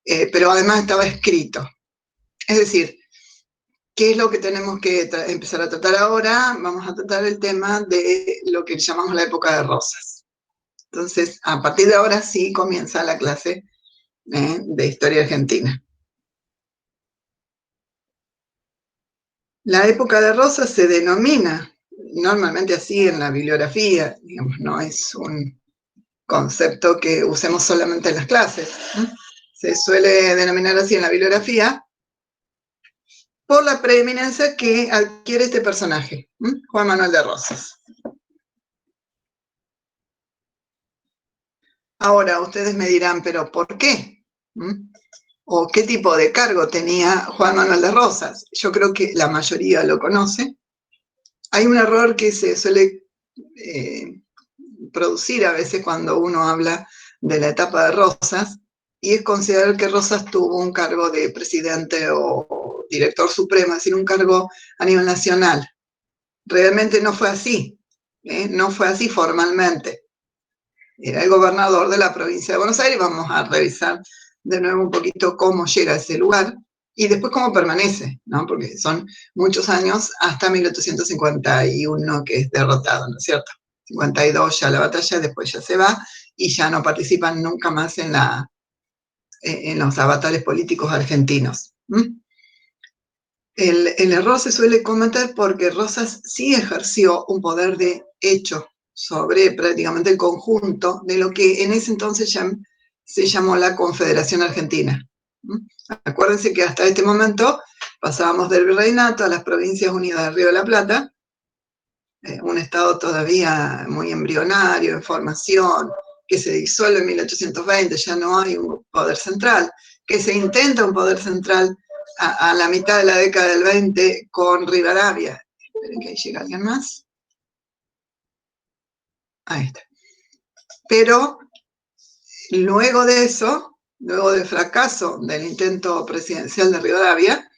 pero además estaba escrito. Es decir, ¿qué es lo que tenemos que empezar a tratar ahora? Vamos a tratar el tema de lo que llamamos la época de rosas. Entonces, a partir de ahora sí comienza la clase de historia argentina. La época de rosas se denomina normalmente así en la bibliografía, digamos, no es un concepto que usemos solamente en las clases. Se suele denominar así en la bibliografía por la preeminencia que adquiere este personaje, Juan Manuel de Rosas. Ahora, ustedes me dirán, ¿pero por qué? ¿O qué tipo de cargo tenía Juan Manuel de Rosas? Yo creo que la mayoría lo conoce. Hay un error que se suele producir a veces cuando uno habla de la etapa de Rosas, y es considerar que Rosas tuvo un cargo de presidente o director supremo, es decir, un cargo a nivel nacional. Realmente no fue así, no fue así formalmente. Era el gobernador de la provincia de Buenos Aires. Vamos a revisar de nuevo un poquito cómo llega a ese lugar y después cómo permanece, ¿no? Porque son muchos años hasta 1851 que es derrotado, ¿no es cierto? 52 ya la batalla, después ya se va y ya no participan nunca más en los avatares políticos argentinos. El error se suele cometer porque Rosas sí ejerció un poder de hecho sobre prácticamente el conjunto de lo que en ese entonces se llamó la Confederación Argentina. Acuérdense que hasta este momento pasábamos del virreinato a las Provincias Unidas del Río de la Plata, un estado todavía muy embrionario, en formación, que se disuelve en 1820, ya no hay un poder central, que se intenta un poder central a la mitad de la década del 20 con Rivadavia. Esperen que ahí llega alguien más. Ahí está. Pero luego de eso, luego del fracaso del intento presidencial de Rivadavia,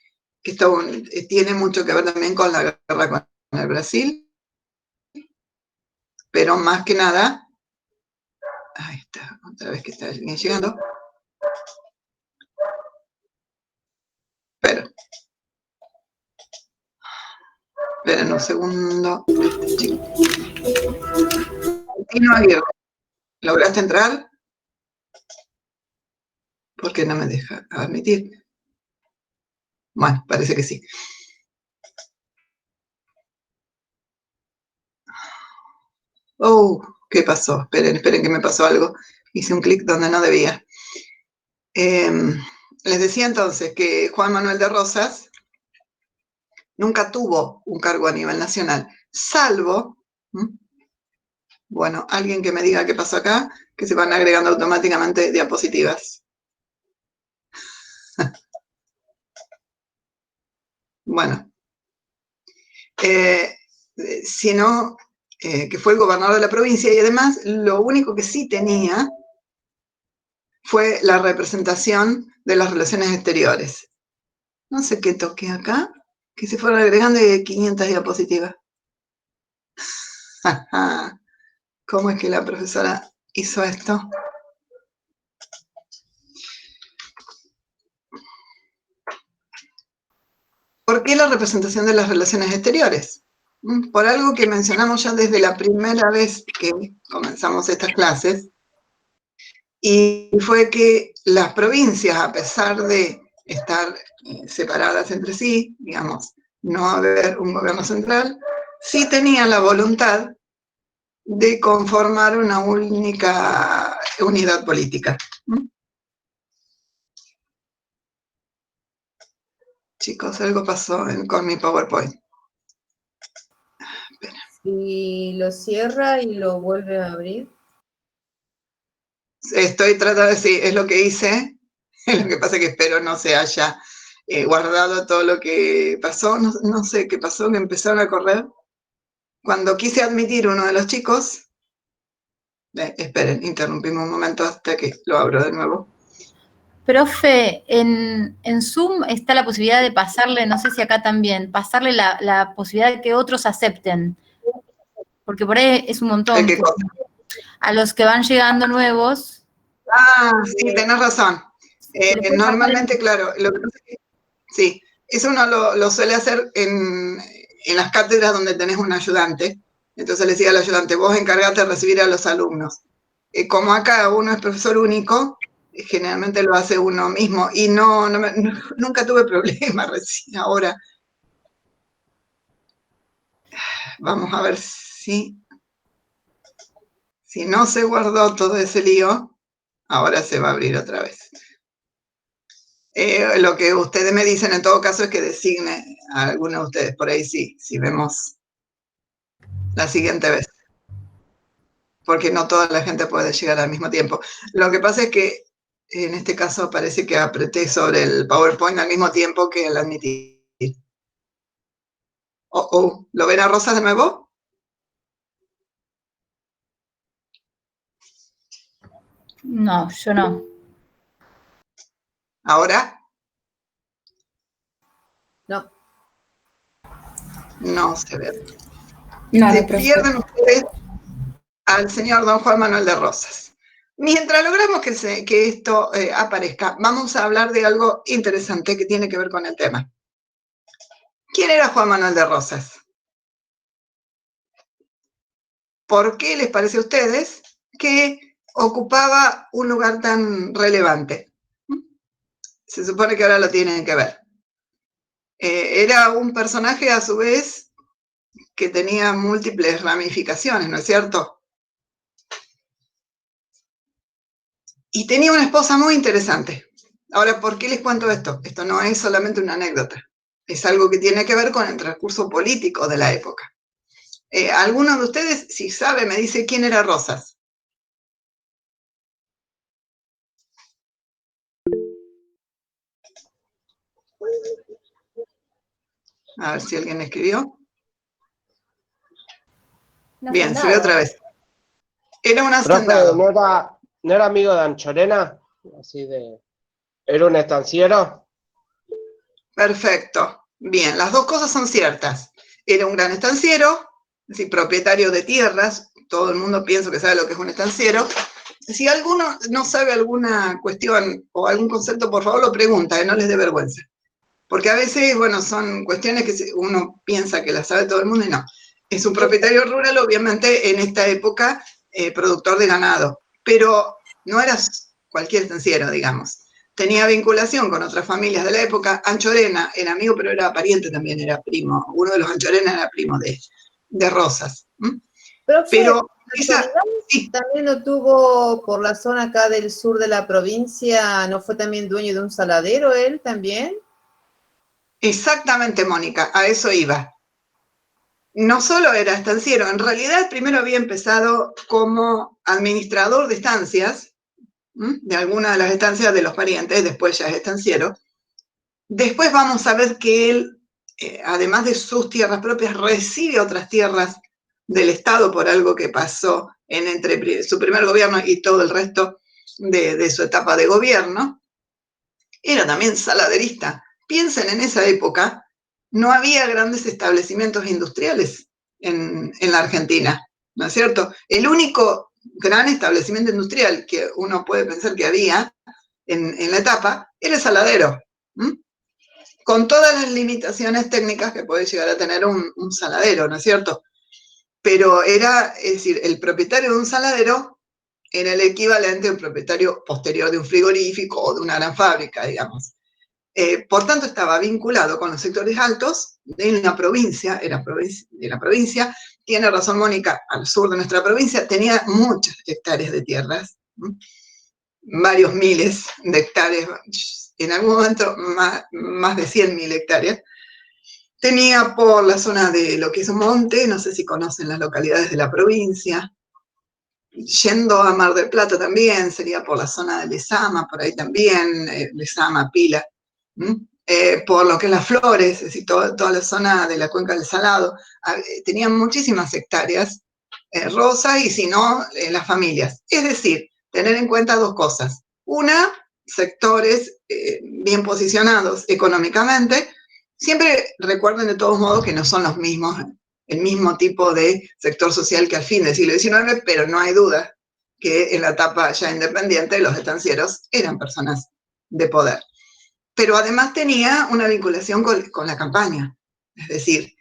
que esto tiene mucho que ver también con la guerra con el Brasil, pero más que nada, ahí está, otra vez que está alguien llegando. Esperen un segundo. Continúa, Aguirre. ¿Lograste entrar? ¿Por qué no me deja admitir? Bueno, parece que sí. Oh, ¿qué pasó? Esperen que me pasó algo. Hice un clic donde no debía. Les decía entonces que Juan Manuel de Rosas nunca tuvo un cargo a nivel nacional, salvo, bueno, alguien que me diga qué pasó acá, que se van agregando automáticamente diapositivas. Bueno, sino que fue el gobernador de la provincia y además lo único que sí tenía fue la representación de las relaciones exteriores. No sé qué toqué acá, que se fueron agregando 500 diapositivas. ¿Cómo es que la profesora hizo esto? ¿Por qué la representación de las relaciones exteriores? Por algo que mencionamos ya desde la primera vez que comenzamos estas clases, y fue que las provincias, a pesar de estar separadas entre sí, digamos, no haber un gobierno central, sí tenían la voluntad de conformar una única unidad política. Chicos, algo pasó con mi PowerPoint. Espera. Y lo cierra y lo vuelve a abrir. Estoy tratando de decir, es lo que hice, lo que pasa es que espero no se haya guardado todo lo que pasó, no sé qué pasó, que empezaron a correr. Cuando quise admitir uno de los chicos, esperen, interrumpimos un momento hasta que lo abro de nuevo. Profe, en Zoom está la posibilidad de pasarle, no sé si acá también, pasarle la posibilidad de que otros acepten, porque por ahí es un montón. ¿Qué cosa? A los que van llegando nuevos. Ah, sí, tenés razón. Normalmente, claro, lo que pasa es que, sí, eso uno lo suele hacer en las cátedras donde tenés un ayudante. Entonces le decía al ayudante, vos encargate de recibir a los alumnos. Como acá uno es profesor único, generalmente lo hace uno mismo y nunca tuve problemas recién ahora. Vamos a ver si no se guardó todo ese lío, ahora se va a abrir otra vez. Lo que ustedes me dicen en todo caso es que designe a alguno de ustedes por ahí si vemos la siguiente vez. Porque no toda la gente puede llegar al mismo tiempo. Lo que pasa es que en este caso parece que apreté sobre el PowerPoint al mismo tiempo que el admitir. ¿Lo ven a Rosa de nuevo? No, yo no. ¿Ahora? No. No se ve. No, Se pierden ustedes al señor don Juan Manuel de Rosas. Mientras logramos que esto aparezca, vamos a hablar de algo interesante que tiene que ver con el tema. ¿Quién era Juan Manuel de Rosas? ¿Por qué les parece a ustedes que ocupaba un lugar tan relevante? Se supone que ahora lo tienen que ver. Era un personaje a su vez que tenía múltiples ramificaciones, ¿no es cierto? Y tenía una esposa muy interesante. Ahora, ¿por qué les cuento esto? Esto no es solamente una anécdota. Es algo que tiene que ver con el transcurso político de la época. ¿Alguno de ustedes, si sabe, me dice quién era Rosas? A ver si alguien escribió. Bien, se ve otra vez. Era un hacendado. ¿No era amigo de Anchorena? ¿Era un estanciero? Perfecto. Bien, las dos cosas son ciertas. Era un gran estanciero, es decir, propietario de tierras. Todo el mundo piensa que sabe lo que es un estanciero. Si alguno no sabe alguna cuestión o algún concepto, por favor lo pregunta, no les dé vergüenza. Porque a veces, bueno, son cuestiones que uno piensa que las sabe todo el mundo y no. Es un propietario rural, obviamente, en esta época, productor de ganado. Pero no era cualquier estanciero, digamos. Tenía vinculación con otras familias de la época. Anchorena era amigo, pero era pariente también, era primo. Uno de los Anchorena era primo de Rosas. Pero esa, sí. también lo tuvo por la zona acá del sur de la provincia, ¿no fue también dueño de un saladero él también? Exactamente, Mónica, a eso iba. No solo era estanciero, en realidad primero había empezado como administrador de estancias, de alguna de las estancias de los parientes, después ya es estanciero. Después vamos a ver que él, además de sus tierras propias, recibe otras tierras del Estado por algo que pasó entre su primer gobierno y todo el resto de su etapa de gobierno. Era también saladerista. Piensen, en esa época no había grandes establecimientos industriales en la Argentina, ¿no es cierto? El único gran establecimiento industrial que uno puede pensar que había en la etapa era el saladero, con todas las limitaciones técnicas que puede llegar a tener un saladero, ¿no es cierto? Pero es decir, el propietario de un saladero era el equivalente a un propietario posterior de un frigorífico o de una gran fábrica, digamos. Por tanto, estaba vinculado con los sectores altos de la provincia, Tiene razón Mónica, al sur de nuestra provincia tenía muchas hectáreas de tierras, varios miles de hectáreas, en algún momento más de 100.000 hectáreas. Tenía por la zona de lo que es Monte, no sé si conocen las localidades de la provincia, yendo a Mar del Plata también, sería por la zona de Lezama, por ahí también, Lezama, Pila, por lo que es Las Flores, es decir, toda la zona de la cuenca del Salado, tenían muchísimas hectáreas, Rosas, y si no, las familias. Es decir, tener en cuenta dos cosas. Una, sectores bien posicionados económicamente. Siempre recuerden de todos modos que no son los mismos, el mismo tipo de sector social que al fin del siglo XIX, pero no hay duda que en la etapa ya independiente los estancieros eran personas de poder. Pero además tenía una vinculación con la campaña. Es decir,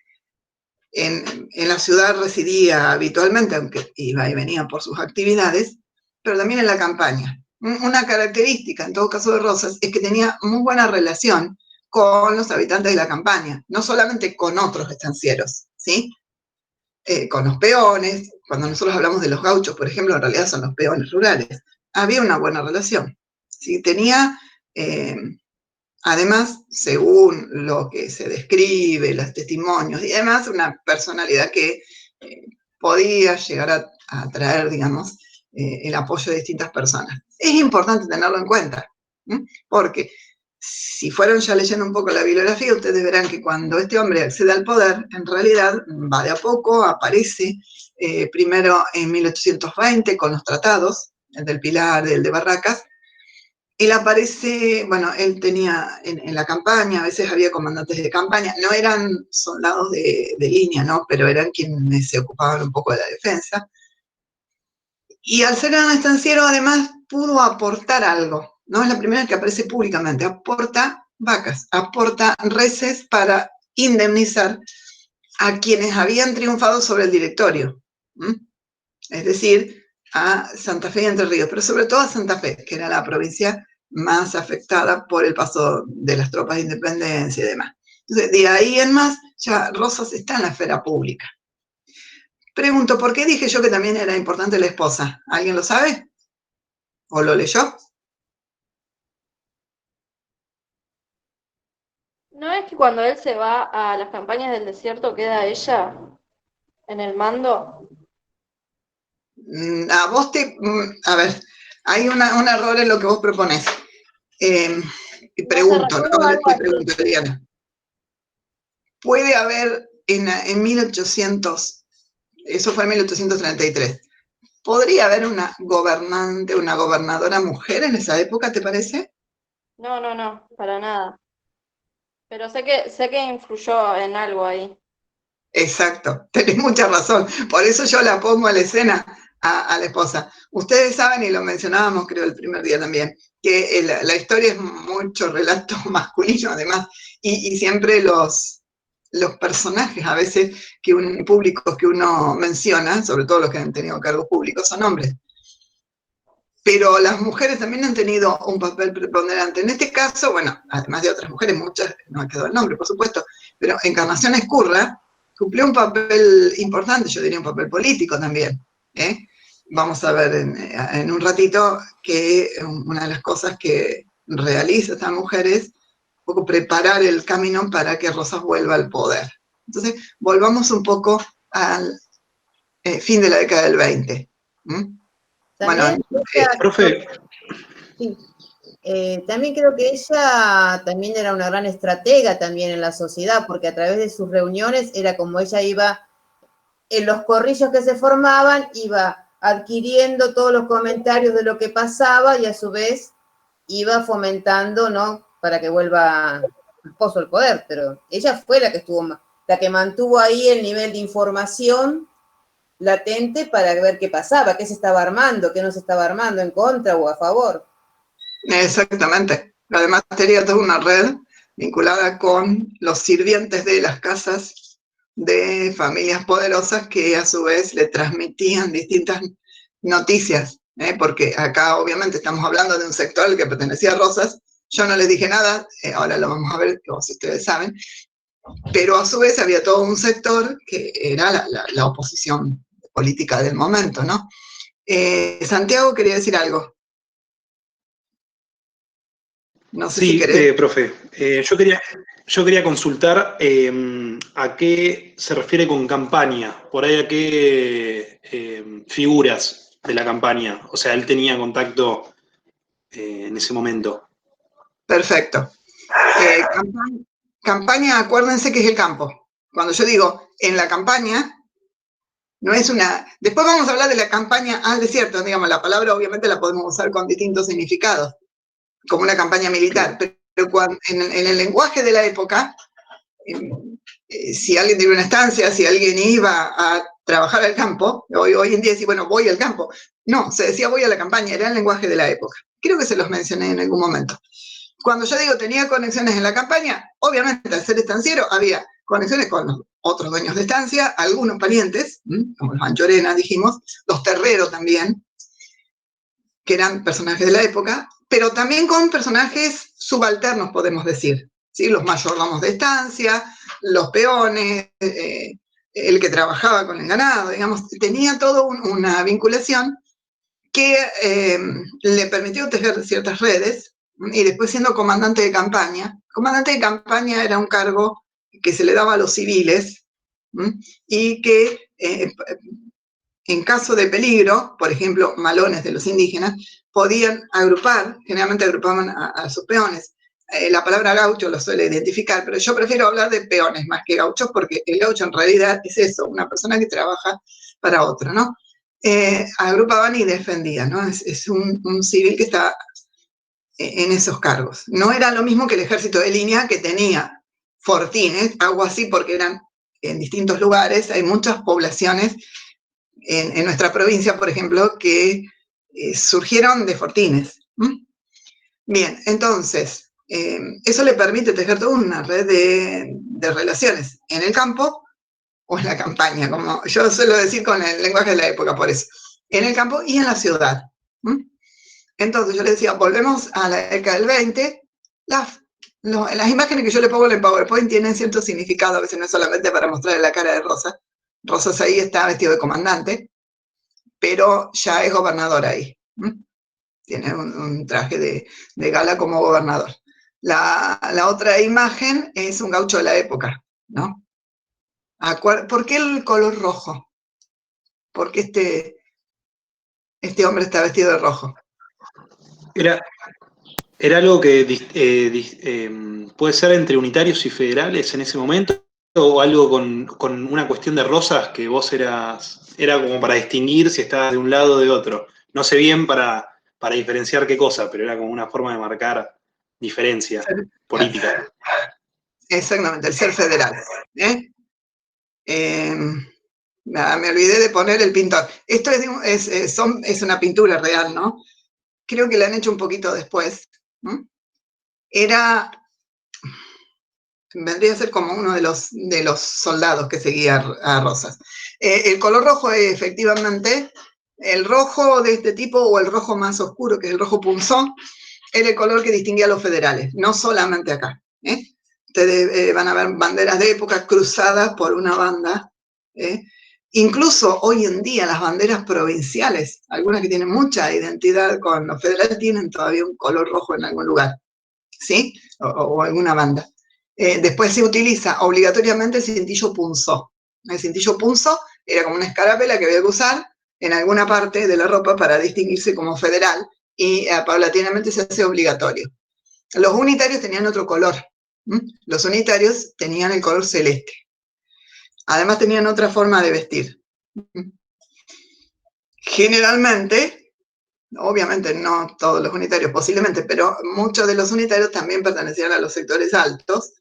en la ciudad residía habitualmente, aunque iba y venía por sus actividades, pero también en la campaña. Una característica, en todo caso de Rosas, es que tenía muy buena relación con los habitantes de la campaña, no solamente con otros estancieros, ¿sí? Con los peones, cuando nosotros hablamos de los gauchos, por ejemplo, en realidad son los peones rurales, había una buena relación, ¿sí? Tenía, además, según lo que se describe, los testimonios y demás, una personalidad que podía llegar a atraer, digamos, el apoyo de distintas personas. Es importante tenerlo en cuenta, ¿sí? Porque si fueron ya leyendo un poco la bibliografía, ustedes verán que cuando este hombre accede al poder, en realidad va de a poco, aparece primero en 1820 con los tratados, el del Pilar, el de Barracas. Él aparece, bueno, él tenía en la campaña, a veces había comandantes de campaña, no eran soldados de línea, ¿no? Pero eran quienes se ocupaban un poco de la defensa. Y al ser un estanciero, además, pudo aportar algo, ¿no? Es la primera vez que aparece públicamente, aporta vacas, aporta reses para indemnizar a quienes habían triunfado sobre el directorio. Es decir, a Santa Fe y Entre Ríos, pero sobre todo a Santa Fe, que era la provincia más afectada por el paso de las tropas de independencia y demás. Entonces, de ahí en más, ya Rosas está en la esfera pública. Pregunto, ¿por qué dije yo que también era importante la esposa? ¿Alguien lo sabe? ¿O lo leyó? ¿No es que cuando él se va a las campañas del desierto queda ella en el mando? A vos a ver, hay un error en lo que vos proponés. Pregunto, no le estoy preguntando, Diana. Puede haber en 1800, eso fue en 1833, ¿podría haber una gobernante, una gobernadora mujer en esa época, te parece? No, para nada. Pero sé que influyó en algo ahí. Exacto, tenés mucha razón. Por eso yo la pongo a la escena a la esposa. Ustedes saben, y lo mencionábamos creo el primer día también, que la historia es mucho relato masculino además, y siempre los personajes a veces públicos que uno menciona, sobre todo los que han tenido cargos públicos, son hombres. Pero las mujeres también han tenido un papel preponderante. En este caso, bueno, además de otras mujeres, muchas, no me quedó el nombre, por supuesto, pero Encarnación Ezcurra cumplió un papel importante, yo diría un papel político también. Vamos a ver en un ratito que una de las cosas que realiza esta mujer es un poco preparar el camino para que Rosas vuelva al poder. Entonces, volvamos un poco al fin de la década del 20. También, Bueno, profe. Sí. También creo que ella también era una gran estratega también en la sociedad, porque a través de sus reuniones era como ella iba, en los corrillos que se formaban, iba adquiriendo todos los comentarios de lo que pasaba y a su vez iba fomentando, ¿no? Para que vuelva el esposo al poder, pero ella fue la que mantuvo ahí el nivel de información latente para ver qué pasaba, qué se estaba armando, qué no se estaba armando, en contra o a favor. Exactamente. Además tenía toda una red vinculada con los sirvientes de las casas de familias poderosas que a su vez le transmitían distintas noticias, porque acá obviamente estamos hablando de un sector al que pertenecía a Rosas. Yo no les dije nada, ahora lo vamos a ver, si ustedes saben, pero a su vez había todo un sector que era la oposición política del momento, ¿no? Santiago quería decir algo. No sé si querés. Profe, yo quería consultar a qué se refiere con campaña, por ahí a qué figuras de la campaña, o sea, él tenía contacto en ese momento. Perfecto. Campaña, acuérdense que es el campo. Cuando yo digo en la campaña, no es una... Después vamos a hablar de la campaña al desierto, digamos, la palabra obviamente la podemos usar con distintos significados, como una campaña militar, pero en el lenguaje de la época, si alguien tenía una estancia, si alguien iba a trabajar al campo, hoy en día decir, bueno, voy al campo. No, se decía voy a la campaña, era el lenguaje de la época. Creo que se los mencioné en algún momento. Cuando yo digo tenía conexiones en la campaña, obviamente al ser estanciero había conexiones con los otros dueños de estancia, algunos parientes, como los Anchorena, dijimos, los Terreros también, que eran personajes de la época, pero también con personajes subalternos, podemos decir, ¿sí? Los mayordomos de estancia, los peones, el que trabajaba con el ganado, digamos, tenía toda una vinculación que le permitió tejer ciertas redes, y después siendo comandante de campaña. Comandante de campaña era un cargo que se le daba a los civiles, y que en caso de peligro, por ejemplo, malones de los indígenas, podían agrupar, generalmente agrupaban a sus peones. La palabra gaucho lo suele identificar, pero yo prefiero hablar de peones más que gauchos, porque el gaucho en realidad es eso, una persona que trabaja para otro, ¿no? Agrupaban y defendían, ¿no? Es un civil que está en esos cargos. No era lo mismo que el ejército de línea, que tenía fortines, algo así, porque eran en distintos lugares, hay muchas poblaciones en nuestra provincia, por ejemplo, que surgieron de fortines. Bien, entonces, eso le permite tejer toda una red de relaciones en el campo o en la campaña, como yo suelo decir con el lenguaje de la época, por eso, en el campo y en la ciudad. Entonces yo le decía, volvemos a la década del 20, las imágenes que yo le pongo en PowerPoint tienen cierto significado, a veces no es solamente para mostrarle la cara de Rosa. Rosas ahí está vestido de comandante, pero ya es gobernador ahí. Tiene un traje de gala como gobernador. La otra imagen es un gaucho de la época, ¿no? ¿Por qué el color rojo? ¿Por qué este hombre está vestido de rojo? Era algo que puede ser entre unitarios y federales en ese momento, o algo con una cuestión de Rosas que vos era como para distinguir si estabas de un lado o de otro. No sé bien para diferenciar qué cosa, pero era como una forma de marcar diferencia política. Exactamente, el ser federal. Me olvidé de poner el pintor. Esto es una pintura real, ¿no? Creo que la han hecho un poquito después. Vendría a ser como uno de los soldados que seguía a Rosas. El color rojo es efectivamente el rojo de este tipo, o el rojo más oscuro, que es el rojo punzón, era el color que distinguía a los federales, no solamente acá. Ustedes van a ver banderas de época cruzadas por una banda. Incluso hoy en día las banderas provinciales, algunas que tienen mucha identidad con los federales, tienen todavía un color rojo en algún lugar, ¿sí? O alguna banda. Después se utiliza obligatoriamente el cintillo punzó. El cintillo punzó era como una escarapela que había que usar en alguna parte de la ropa para distinguirse como federal, y paulatinamente se hace obligatorio. Los unitarios tenían otro color. Los unitarios tenían el color celeste. Además tenían otra forma de vestir. Generalmente, obviamente no todos los unitarios posiblemente, pero muchos de los unitarios también pertenecían a los sectores altos,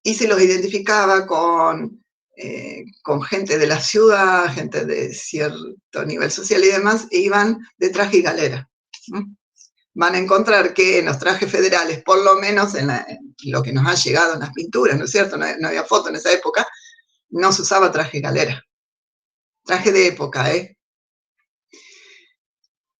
y se los identificaba con gente de la ciudad, gente de cierto nivel social y demás, e iban de traje y galera. Van a encontrar que en los trajes federales, por lo menos en lo que nos ha llegado en las pinturas, ¿no es cierto? No había foto en esa época, no se usaba traje y galera. Traje de época,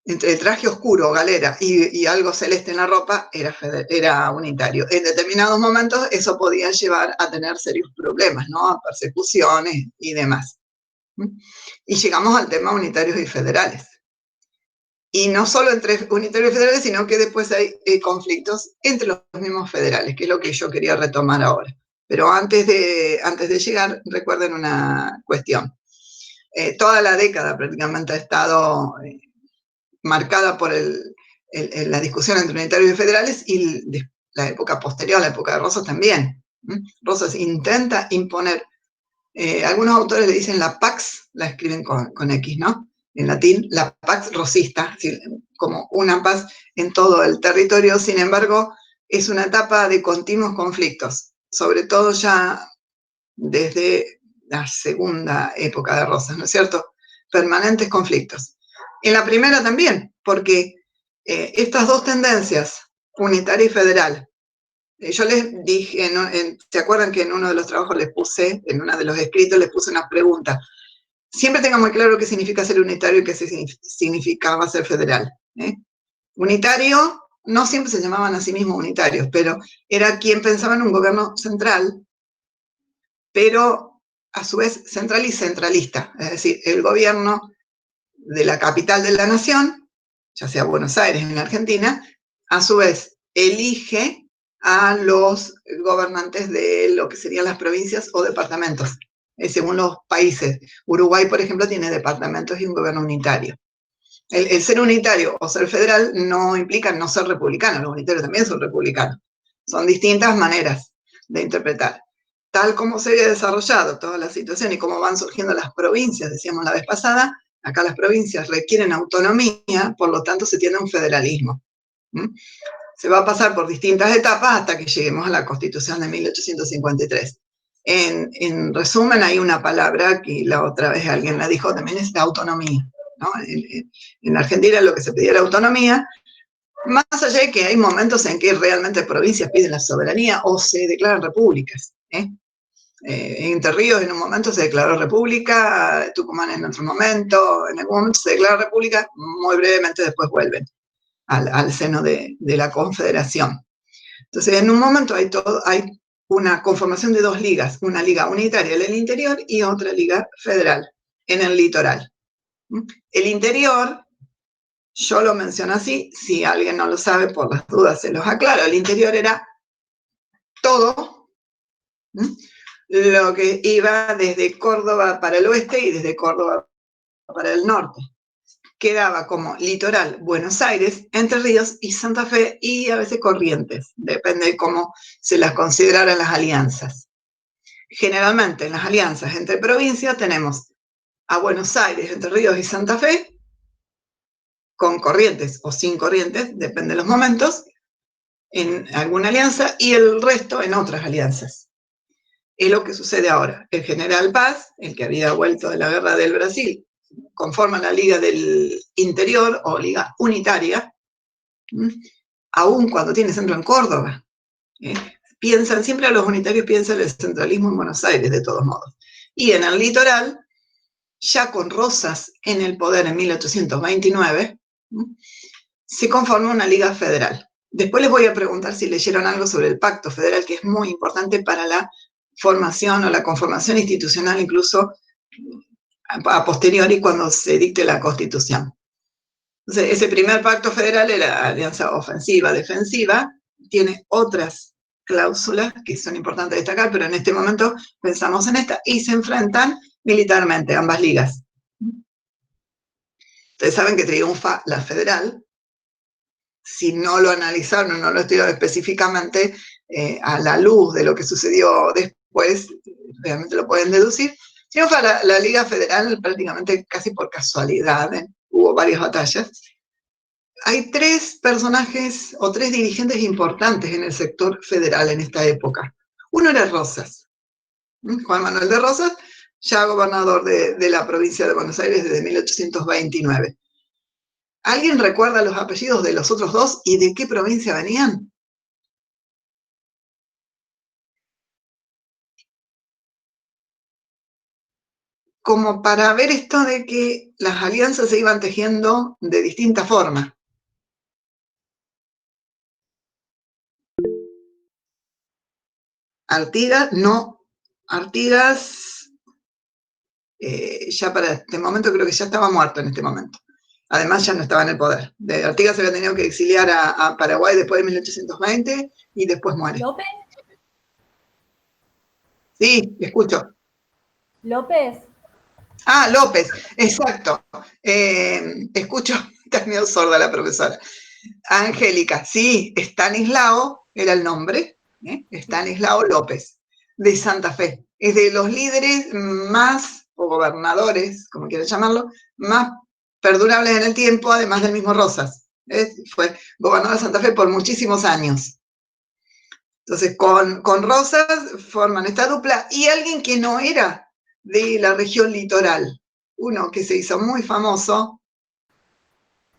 Entre el traje oscuro, galera, y algo celeste en la ropa, era unitario. En determinados momentos eso podía llevar a tener serios problemas, ¿no? A persecuciones y demás. Y llegamos al tema unitarios y federales. Y no solo entre unitarios y federales, sino que después hay conflictos entre los mismos federales, que es lo que yo quería retomar ahora. Pero antes de llegar, recuerden una cuestión. Toda la década prácticamente ha estado marcada por la discusión entre unitarios y federales, y la época posterior, la época de Rosas también. Rosas intenta imponer, algunos autores le dicen la Pax, la escriben con X, ¿no? En latín, la Pax Rosista, como una paz en todo el territorio. Sin embargo, es una etapa de continuos conflictos, sobre todo ya desde la segunda época de Rosas, ¿no es cierto? Permanentes conflictos. En la primera también, porque estas dos tendencias, unitaria y federal, yo les dije, ¿se acuerdan que en uno de los trabajos les puse, en uno de los escritos les puse una pregunta? Siempre tengan muy claro qué significa ser unitario y qué significaba ser federal. Unitario, no siempre se llamaban a sí mismos unitarios, pero era quien pensaba en un gobierno central, pero a su vez central y centralista, es decir, el gobierno de la capital de la nación, ya sea Buenos Aires en la Argentina, a su vez elige a los gobernantes de lo que serían las provincias o departamentos, según los países. Uruguay, por ejemplo, tiene departamentos y un gobierno unitario. El ser unitario o ser federal no implica no ser republicano, los unitarios también son republicanos. Son distintas maneras de interpretar. Tal como se había desarrollado toda la situación y cómo van surgiendo las provincias, decíamos la vez pasada, acá las provincias requieren autonomía, por lo tanto se tiene un federalismo. Se va a pasar por distintas etapas hasta que lleguemos a la Constitución de 1853. En resumen, hay una palabra que la otra vez alguien la dijo, también es la autonomía, ¿no? En Argentina lo que se pedía era autonomía, más allá de que hay momentos en que realmente provincias piden la soberanía o se declaran repúblicas. En Entre Ríos en un momento se declaró república, Tucumán en otro momento, en algún momento se declara república, muy brevemente después vuelven al seno de la Confederación. Entonces, en un momento hay una conformación de dos ligas, una liga unitaria en el interior y otra liga federal en el litoral. El interior, yo lo menciono así, si alguien no lo sabe, por las dudas se los aclaro, el interior era todo lo que iba desde Córdoba para el oeste y desde Córdoba para el norte. Quedaba como litoral Buenos Aires, Entre Ríos y Santa Fe y a veces Corrientes, depende de cómo se las consideraran las alianzas. Generalmente en las alianzas entre provincias tenemos a Buenos Aires, Entre Ríos y Santa Fe, con Corrientes o sin Corrientes, depende de los momentos, en alguna alianza y el resto en otras alianzas. Es lo que sucede ahora. El general Paz, el que había vuelto de la guerra del Brasil, conforman la Liga del Interior o Liga Unitaria, aún cuando tiene centro en Córdoba. Siempre los unitarios piensan el centralismo en Buenos Aires, de todos modos. Y en el litoral, ya con Rosas en el poder en 1829, se conforma una liga federal. Después les voy a preguntar si leyeron algo sobre el pacto federal, que es muy importante para la formación o la conformación institucional, incluso a posteriori cuando se dicte la Constitución. Entonces, ese primer pacto federal era alianza ofensiva-defensiva, tiene otras cláusulas que son importantes destacar, pero en este momento pensamos en esta, y se enfrentan militarmente ambas ligas. Ustedes saben que triunfa la federal. Si no lo analizaron o no lo estudiaron específicamente, a la luz de lo que sucedió después, realmente lo pueden deducir. Triunfa la Liga Federal prácticamente casi por casualidad, hubo varias batallas. Hay tres personajes o tres dirigentes importantes en el sector federal en esta época. Uno era Rosas, Juan Manuel de Rosas, ya gobernador de la provincia de Buenos Aires desde 1829. ¿Alguien recuerda los apellidos de los otros dos y de qué provincia venían? Como para ver esto de que las alianzas se iban tejiendo de distinta forma. Artigas, no. Artigas, ya para este momento creo que ya estaba muerto en este momento. Además ya no estaba en el poder. Artigas se había tenido que exiliar a Paraguay después de 1820 y después muere. ¿López? Sí, escucho. ¿López? Ah, López, exacto. Escucho, está medio sorda la profesora. Angélica, sí, Estanislao era el nombre, Estanislao López, de Santa Fe. Es de los líderes más, o gobernadores, como quieran llamarlo, más perdurables en el tiempo, además del mismo Rosas. Fue gobernador de Santa Fe por muchísimos años. Entonces, con Rosas forman esta dupla, y alguien que no era de la región litoral. Uno que se hizo muy famoso,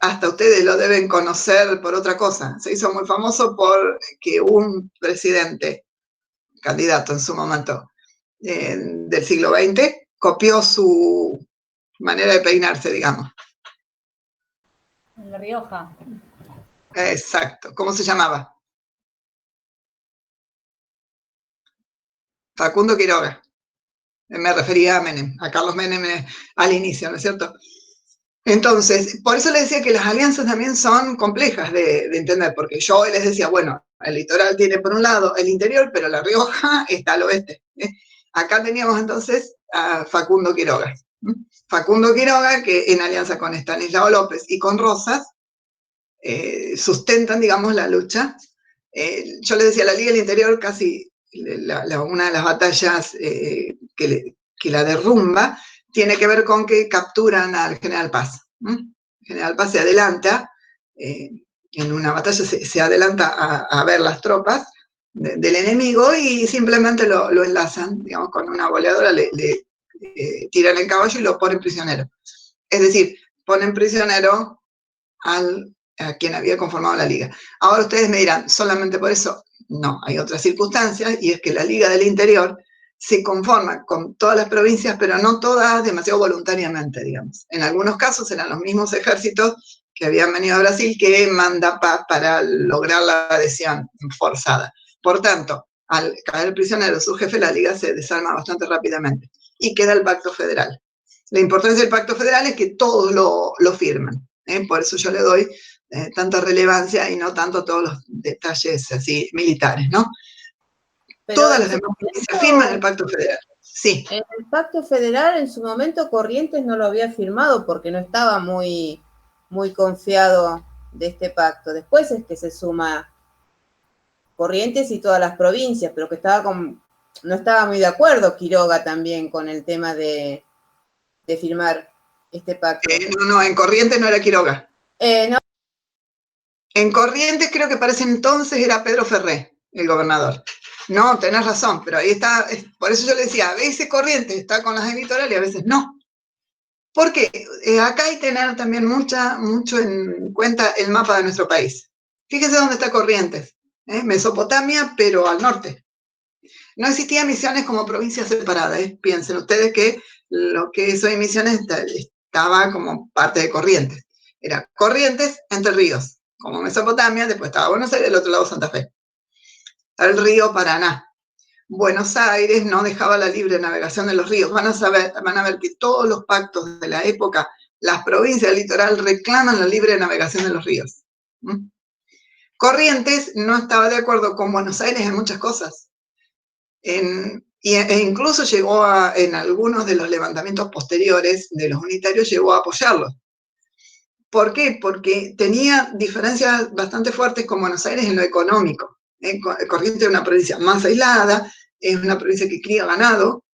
hasta ustedes lo deben conocer por otra cosa, se hizo muy famoso porque un presidente, candidato en su momento, del siglo XX, copió su manera de peinarse, digamos. En La Rioja. Exacto. ¿Cómo se llamaba? Facundo Quiroga. Me refería a Menem, a Carlos Menem al inicio, ¿no es cierto? Entonces, por eso les decía que las alianzas también son complejas de entender, porque yo les decía, bueno, el litoral tiene por un lado el interior, pero La Rioja está al oeste. Acá teníamos entonces a Facundo Quiroga. Facundo Quiroga, que en alianza con Estanislao López y con Rosas, sustentan, digamos, la lucha. Yo les decía, la Liga del Interior casi una de las batallas que la derrumba tiene que ver con que capturan al General Paz. El General Paz se adelanta, en una batalla se adelanta a ver las tropas del enemigo y simplemente lo enlazan, digamos, con una boleadora, le tiran el caballo y lo ponen prisionero. Es decir, ponen prisionero a quien había conformado la Liga. Ahora ustedes me dirán, ¿solamente por eso? No, hay otras circunstancias, y es que la Liga del Interior se conforma con todas las provincias, pero no todas demasiado voluntariamente, digamos. En algunos casos eran los mismos ejércitos que habían venido a Brasil que manda paz para lograr la adhesión forzada. Por tanto, al caer prisionero su jefe, la Liga se desarma bastante rápidamente y queda el Pacto Federal. La importancia del Pacto Federal es que todos lo firman. Por eso yo le doy tanta relevancia y no tanto todos los detalles así militares, ¿no? Pero todas las demás provincias firman el Pacto Federal. Sí. En el Pacto Federal en su momento Corrientes no lo había firmado porque no estaba muy confiado de este pacto. Después es que se suma Corrientes y todas las provincias, pero que no estaba muy de acuerdo Quiroga también con el tema de firmar este pacto. No, en Corrientes no era Quiroga. No. En Corrientes creo que para ese entonces era Pedro Ferré, el gobernador. No, tenés razón, pero ahí está, por eso yo le decía, a veces Corrientes está con las editoriales y a veces no. Porque acá hay que tener también mucho en cuenta el mapa de nuestro país. Fíjense dónde está Corrientes, Mesopotamia, pero al norte. No existían Misiones como provincia separada, piensen ustedes que lo que es hoy Misiones estaba como parte de Corrientes. Era Corrientes, Entre Ríos, como Mesopotamia, después estaba Buenos Aires, del otro lado Santa Fe. El río Paraná. Buenos Aires no dejaba la libre navegación de los ríos. Van a ver que todos los pactos de la época, las provincias del litoral reclaman la libre navegación de los ríos. Corrientes no estaba de acuerdo con Buenos Aires en muchas cosas. E incluso llegó en algunos de los levantamientos posteriores de los unitarios, llegó a apoyarlos. ¿Por qué? Porque tenía diferencias bastante fuertes con Buenos Aires en lo económico. Corrientes es una provincia más aislada, es una provincia que cría ganado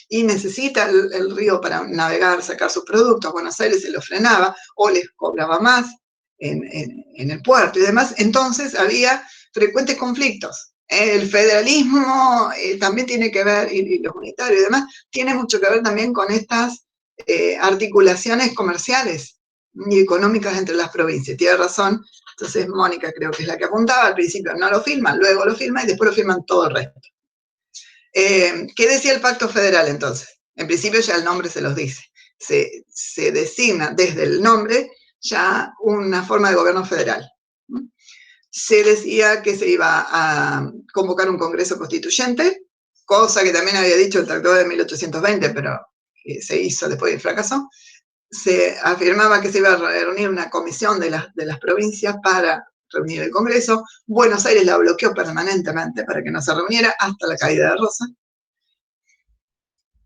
y necesita el río para navegar, sacar sus productos. Buenos Aires se lo frenaba o les cobraba más en el puerto y demás. Entonces había frecuentes conflictos. El federalismo también tiene que ver, y los unitarios y demás, tiene mucho que ver también con estas articulaciones comerciales y económicas entre las provincias. Tiene razón. Entonces Mónica creo que es la que apuntaba, al principio no lo firman, luego lo firman y después lo firman todo el resto. ¿Qué decía el Pacto Federal entonces? En principio ya el nombre se los dice. Se designa desde el nombre ya una forma de gobierno federal. Se decía que se iba a convocar un Congreso Constituyente, cosa que también había dicho el Tratado de 1820, pero se hizo después y fracasó. Se afirmaba que se iba a reunir una comisión de las provincias para reunir el Congreso. Buenos Aires la bloqueó permanentemente para que no se reuniera hasta la caída de Rosas.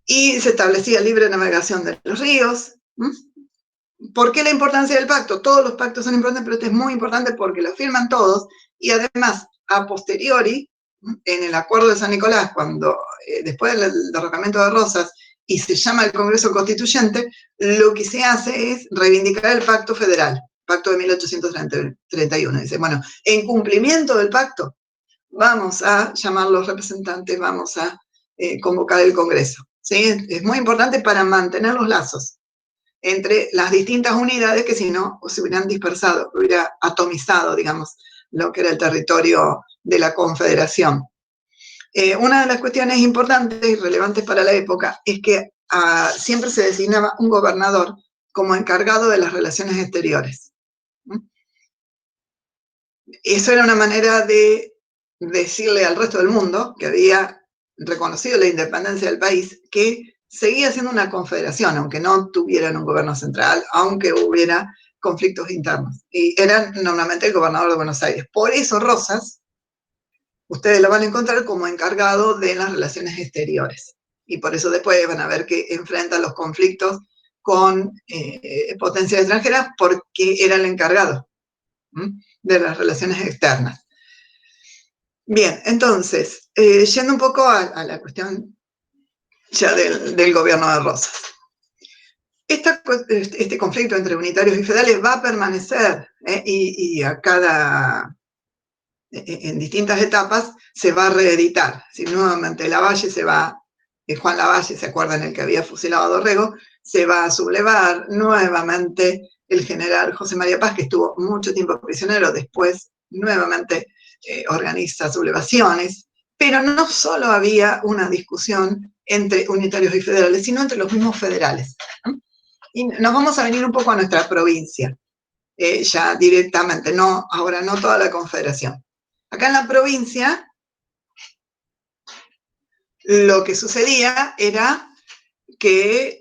Y se establecía libre navegación de los ríos. ¿Por qué la importancia del pacto? Todos los pactos son importantes, pero este es muy importante porque lo firman todos y además, a posteriori, en el Acuerdo de San Nicolás, cuando después del derrocamiento de Rosas, y se llama el Congreso Constituyente, lo que se hace es reivindicar el Pacto Federal, Pacto de 1831. Dice, bueno, en cumplimiento del pacto, vamos a llamar los representantes, vamos a convocar el Congreso. ¿sí? Es muy importante para mantener los lazos entre las distintas unidades que si no se hubieran dispersado, hubiera atomizado, digamos, lo que era el territorio de la Confederación. Una de las cuestiones importantes y relevantes para la época es que siempre se designaba un gobernador como encargado de las relaciones exteriores. Eso era una manera de decirle al resto del mundo que había reconocido la independencia del país, que seguía siendo una confederación, aunque no tuvieran un gobierno central, aunque hubiera conflictos internos. Y eran normalmente el gobernador de Buenos Aires. Por eso Rosas, ustedes lo van a encontrar como encargado de las relaciones exteriores. Y por eso después van a ver que enfrenta los conflictos con potencias extranjeras, porque era el encargado de las relaciones externas. Bien, entonces, yendo un poco a la cuestión ya del gobierno de Rosas. Este conflicto entre unitarios y federales va a permanecer, y en distintas etapas se va a reeditar. Si nuevamente Lavalle Juan Lavalle, ¿se acuerdan el que había fusilado a Dorrego? Se va a sublevar nuevamente el general José María Paz, que estuvo mucho tiempo prisionero, después nuevamente organiza sublevaciones, pero no solo había una discusión entre unitarios y federales, sino entre los mismos federales. Y nos vamos a venir un poco a nuestra provincia, ya directamente, ahora no toda la Confederación. Acá en la provincia, lo que sucedía era que,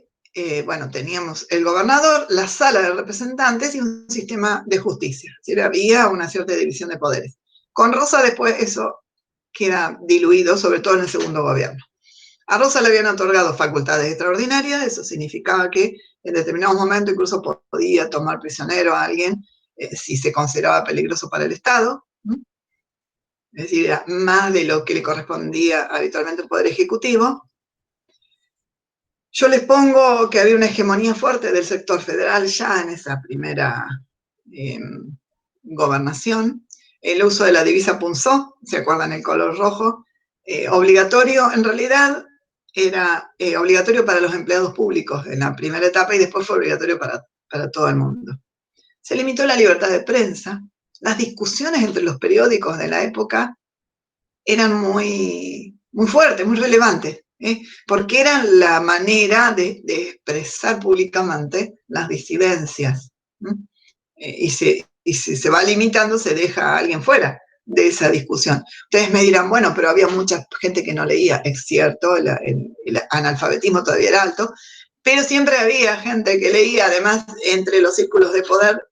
teníamos el gobernador, la sala de representantes y un sistema de justicia. Es decir, había una cierta división de poderes. Con Rosas después eso queda diluido, sobre todo en el segundo gobierno. A Rosas le habían otorgado facultades extraordinarias, eso significaba que en determinados momentos incluso podía tomar prisionero a alguien si se consideraba peligroso para el Estado. Es decir, era más de lo que le correspondía habitualmente al Poder Ejecutivo. Yo les pongo que había una hegemonía fuerte del sector federal ya en esa primera gobernación. El uso de la divisa punzó, ¿se acuerdan? El color rojo. Obligatorio, en realidad, era obligatorio para los empleados públicos en la primera etapa y después fue obligatorio para todo el mundo. Se limitó la libertad de prensa. Las discusiones entre los periódicos de la época eran muy, muy fuertes, muy relevantes, porque eran la manera de expresar públicamente las disidencias. Y si se va limitando, se deja a alguien fuera de esa discusión. Ustedes me dirán, bueno, pero había mucha gente que no leía, es cierto, el analfabetismo todavía era alto, pero siempre había gente que leía, además, entre los círculos de poder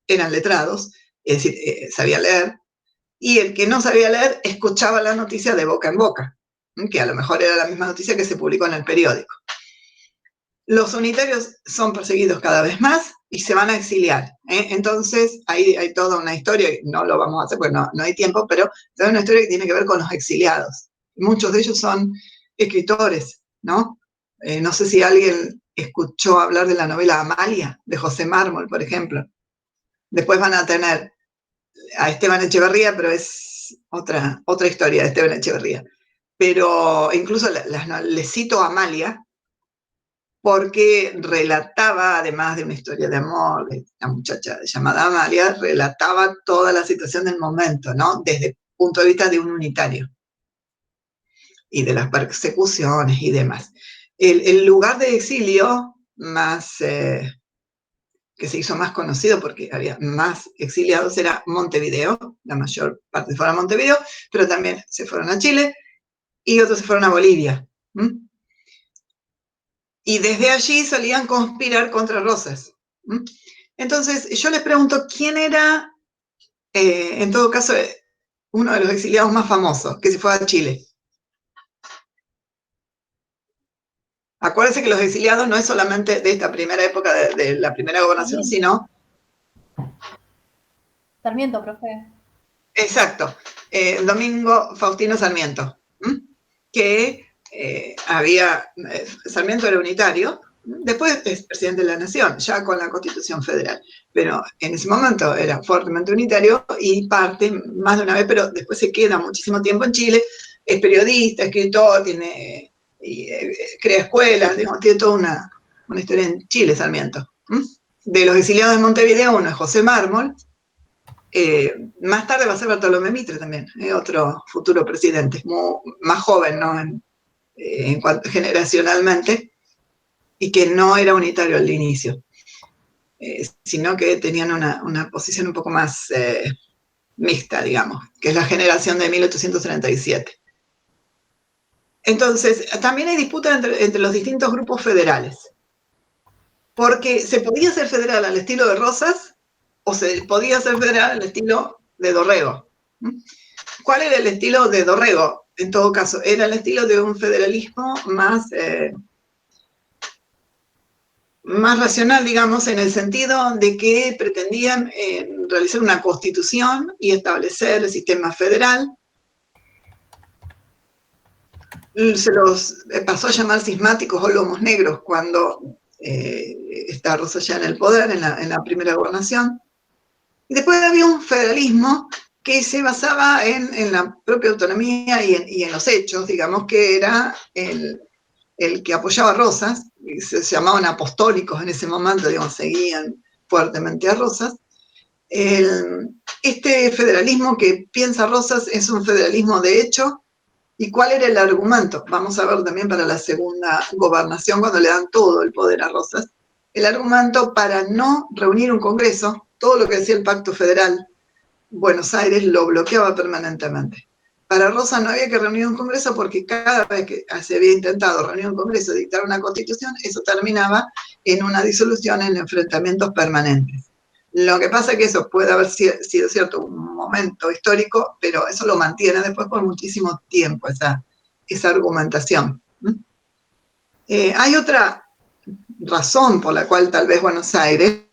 eran letrados, es decir, sabían leer, y el que no sabía leer escuchaba la noticia de boca en boca, que a lo mejor era la misma noticia que se publicó en el periódico. Los unitarios son perseguidos cada vez más y se van a exiliar. Entonces, ahí hay toda una historia, no lo vamos a hacer porque no hay tiempo, pero toda una historia que tiene que ver con los exiliados. Muchos de ellos son escritores, ¿no? No sé si alguien escuchó hablar de la novela Amalia, de José Mármol, por ejemplo. Después van a tener a Esteban Echeverría, pero es otra historia de Esteban Echeverría. Pero incluso les cito a Amalia, porque relataba, además de una historia de amor de una muchacha llamada Amalia, relataba toda la situación del momento, ¿no? Desde el punto de vista de un unitario, y de las persecuciones y demás. El lugar de exilio más... que se hizo más conocido porque había más exiliados, era Montevideo, la mayor parte fueron a Montevideo, pero también se fueron a Chile y otros se fueron a Bolivia. Y desde allí solían conspirar contra Rosas. Entonces, yo les pregunto, ¿quién era, en todo caso, uno de los exiliados más famosos que se fue a Chile? Acuérdense que los exiliados no es solamente de esta primera época de la primera gobernación, sino... Sarmiento, profe. Exacto, Domingo Faustino Sarmiento, que Sarmiento era unitario, después es presidente de la Nación, ya con la Constitución Federal, pero en ese momento era fuertemente unitario y parte más de una vez, pero después se queda muchísimo tiempo en Chile, es periodista, escritor, tiene crea escuelas, digamos, tiene toda una historia en Chile, Sarmiento. De los exiliados de Montevideo, uno es José Mármol, más tarde va a ser Bartolomé Mitre también, otro futuro presidente, más joven, ¿no? En cuanto generacionalmente, y que no era unitario al inicio, sino que tenían una posición un poco más mixta, digamos, que es la generación de 1837. Entonces, también hay disputa entre los distintos grupos federales, porque se podía ser federal al estilo de Rosas o se podía ser federal al estilo de Dorrego. ¿Cuál era el estilo de Dorrego? En todo caso, era el estilo de un federalismo más racional, digamos, en el sentido de que pretendían realizar una constitución y establecer el sistema federal. Se los pasó a llamar cismáticos o lomos negros cuando está Rosas ya en el poder, en la primera gobernación. Y después había un federalismo que se basaba en la propia autonomía y en los hechos, digamos, que era el que apoyaba a Rosas, se llamaban apostólicos en ese momento, digamos, seguían fuertemente a Rosas. Este federalismo que piensa Rosas es un federalismo de hecho. ¿Y cuál era el argumento? Vamos a ver también para la segunda gobernación, cuando le dan todo el poder a Rosas. El argumento para no reunir un congreso, todo lo que decía el Pacto Federal, Buenos Aires lo bloqueaba permanentemente. Para Rosas no había que reunir un congreso porque cada vez que se había intentado reunir un congreso y dictar una constitución, eso terminaba en una disolución, en enfrentamientos permanentes. Lo que pasa es que eso puede haber sido cierto un momento histórico, pero eso lo mantiene después por muchísimo tiempo, esa argumentación. Hay otra razón por la cual tal vez Buenos Aires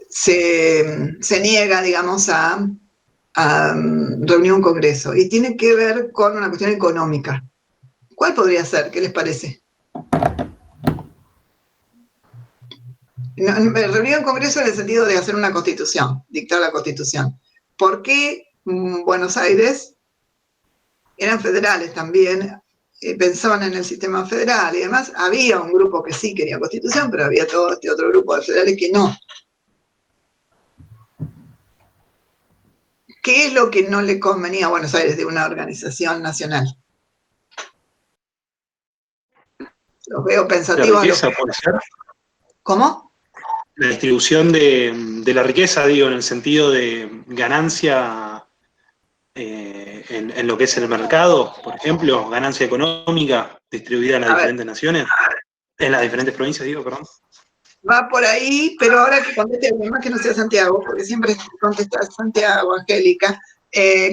se niega, digamos, a reunir un congreso, y tiene que ver con una cuestión económica. ¿Cuál podría ser? ¿Qué les parece? Reunir un congreso en el sentido de hacer una constitución, dictar la constitución. ¿Por qué Buenos Aires? Eran federales también, pensaban en el sistema federal y demás. Había un grupo que sí quería constitución, pero había todo este otro grupo de federales que no. ¿Qué es lo que no le convenía a Buenos Aires de una organización nacional? Los veo pensativos. ¿La riqueza puede ser? ¿Cómo? La distribución de la riqueza, digo, en el sentido de ganancia en lo que es el mercado, por ejemplo, ganancia económica distribuida en las diferentes naciones, en las diferentes provincias, digo, perdón. Va por ahí, pero ahora que conteste algo más que no sea Santiago, porque siempre contesta Santiago, Angélica,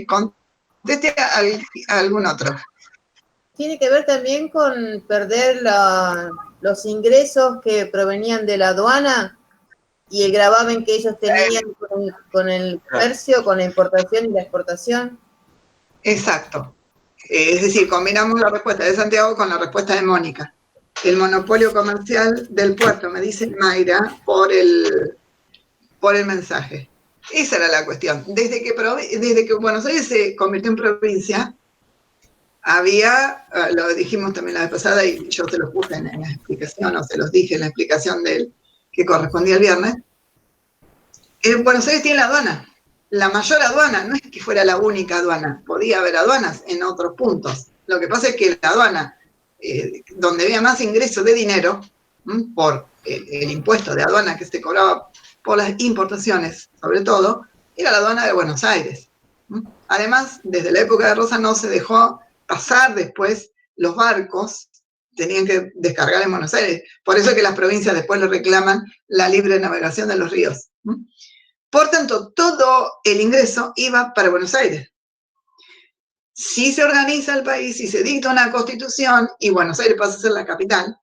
conteste a algún otro. Tiene que ver también con perder los ingresos que provenían de la aduana y el gravamen que ellos tenían con el comercio, con la importación y la exportación. Exacto. Es decir, combinamos la respuesta de Santiago con la respuesta de Mónica. El monopolio comercial del puerto, me dice Mayra, por el mensaje. Esa era la cuestión. Desde que Buenos Aires se convirtió en provincia, había, lo dijimos también la vez pasada, y yo se los puse en la explicación, o se los dije en la explicación que correspondía el viernes. Buenos Aires tiene la aduana, la mayor aduana, no es que fuera la única aduana, podía haber aduanas en otros puntos. Lo que pasa es que la aduana, donde había más ingreso de dinero, por el impuesto de aduana que se cobraba por las importaciones, sobre todo, era la aduana de Buenos Aires. Además, desde la época de Rosas no se dejó pasar después los barcos, tenían que descargar en Buenos Aires. Por eso es que las provincias después le reclaman la libre navegación de los ríos. Por tanto, todo el ingreso iba para Buenos Aires. Si se organiza el país, si se dicta una constitución y Buenos Aires pasa a ser la capital,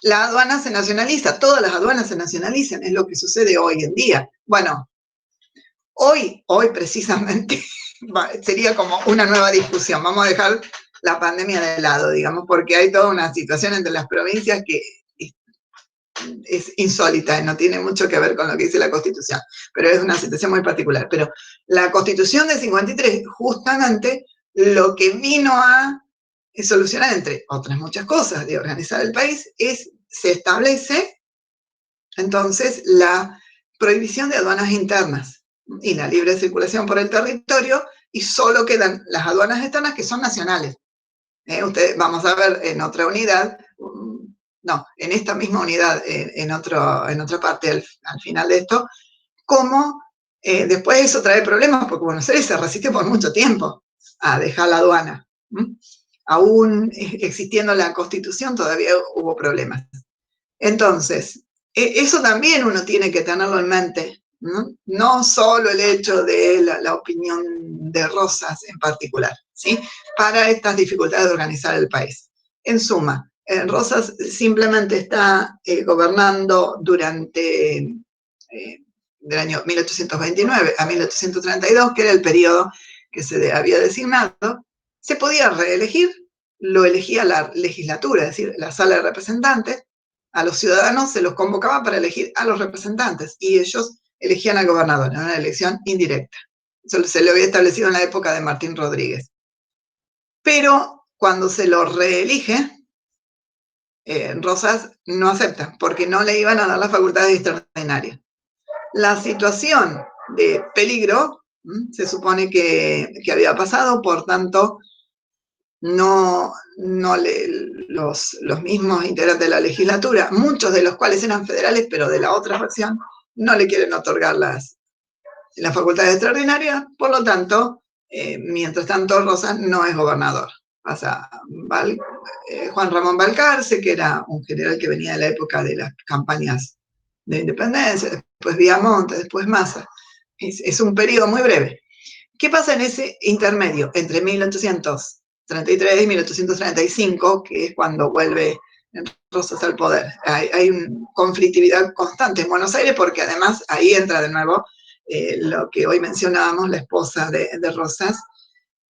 la aduana se nacionaliza, todas las aduanas se nacionalizan, es lo que sucede hoy en día. Bueno, hoy precisamente sería como una nueva discusión. Vamos a dejar la pandemia de lado, digamos, porque hay toda una situación entre las provincias que es insólita y no tiene mucho que ver con lo que dice la Constitución, pero es una situación muy particular. Pero la Constitución de 53, justamente, lo que vino a solucionar, entre otras muchas cosas, de organizar el país, se establece entonces la prohibición de aduanas internas y la libre circulación por el territorio, y solo quedan las aduanas externas que son nacionales. Vamos a ver en otra unidad, no, en esta misma unidad, en otra parte al final de esto, cómo después eso trae problemas, porque Buenos Aires se resistió por mucho tiempo a dejar la aduana. Aún existiendo la Constitución, todavía hubo problemas. Entonces, eso también uno tiene que tenerlo en mente, ¿no? No solo el hecho de la opinión de Rosas en particular, ¿sí? Para estas dificultades de organizar el país. En suma, Rosas simplemente está gobernando durante del año 1829 a 1832, que era el periodo que se había designado. Se podía reelegir, lo elegía la legislatura, es decir, la sala de representantes. A los ciudadanos se los convocaba para elegir a los representantes y ellos elegían al gobernador en una elección indirecta. Eso se lo había establecido en la época de Martín Rodríguez. Pero cuando se lo reelige, Rosas no acepta, porque no le iban a dar las facultades extraordinarias. La situación de peligro se supone que había pasado, por tanto, los mismos integrantes de la legislatura, muchos de los cuales eran federales, pero de la otra facción, no le quieren otorgar las facultades extraordinarias, por lo tanto, mientras tanto, Rosas no es gobernador. Pasa Juan Ramón Balcarce, que era un general que venía de la época de las campañas de independencia, después Villamonte, después Massa. Es un periodo muy breve. ¿Qué pasa en ese intermedio entre 1833 y 1835, que es cuando vuelve Rosas al poder? Hay una conflictividad constante en Buenos Aires, porque además ahí entra de nuevo lo que hoy mencionábamos, la esposa de Rosas,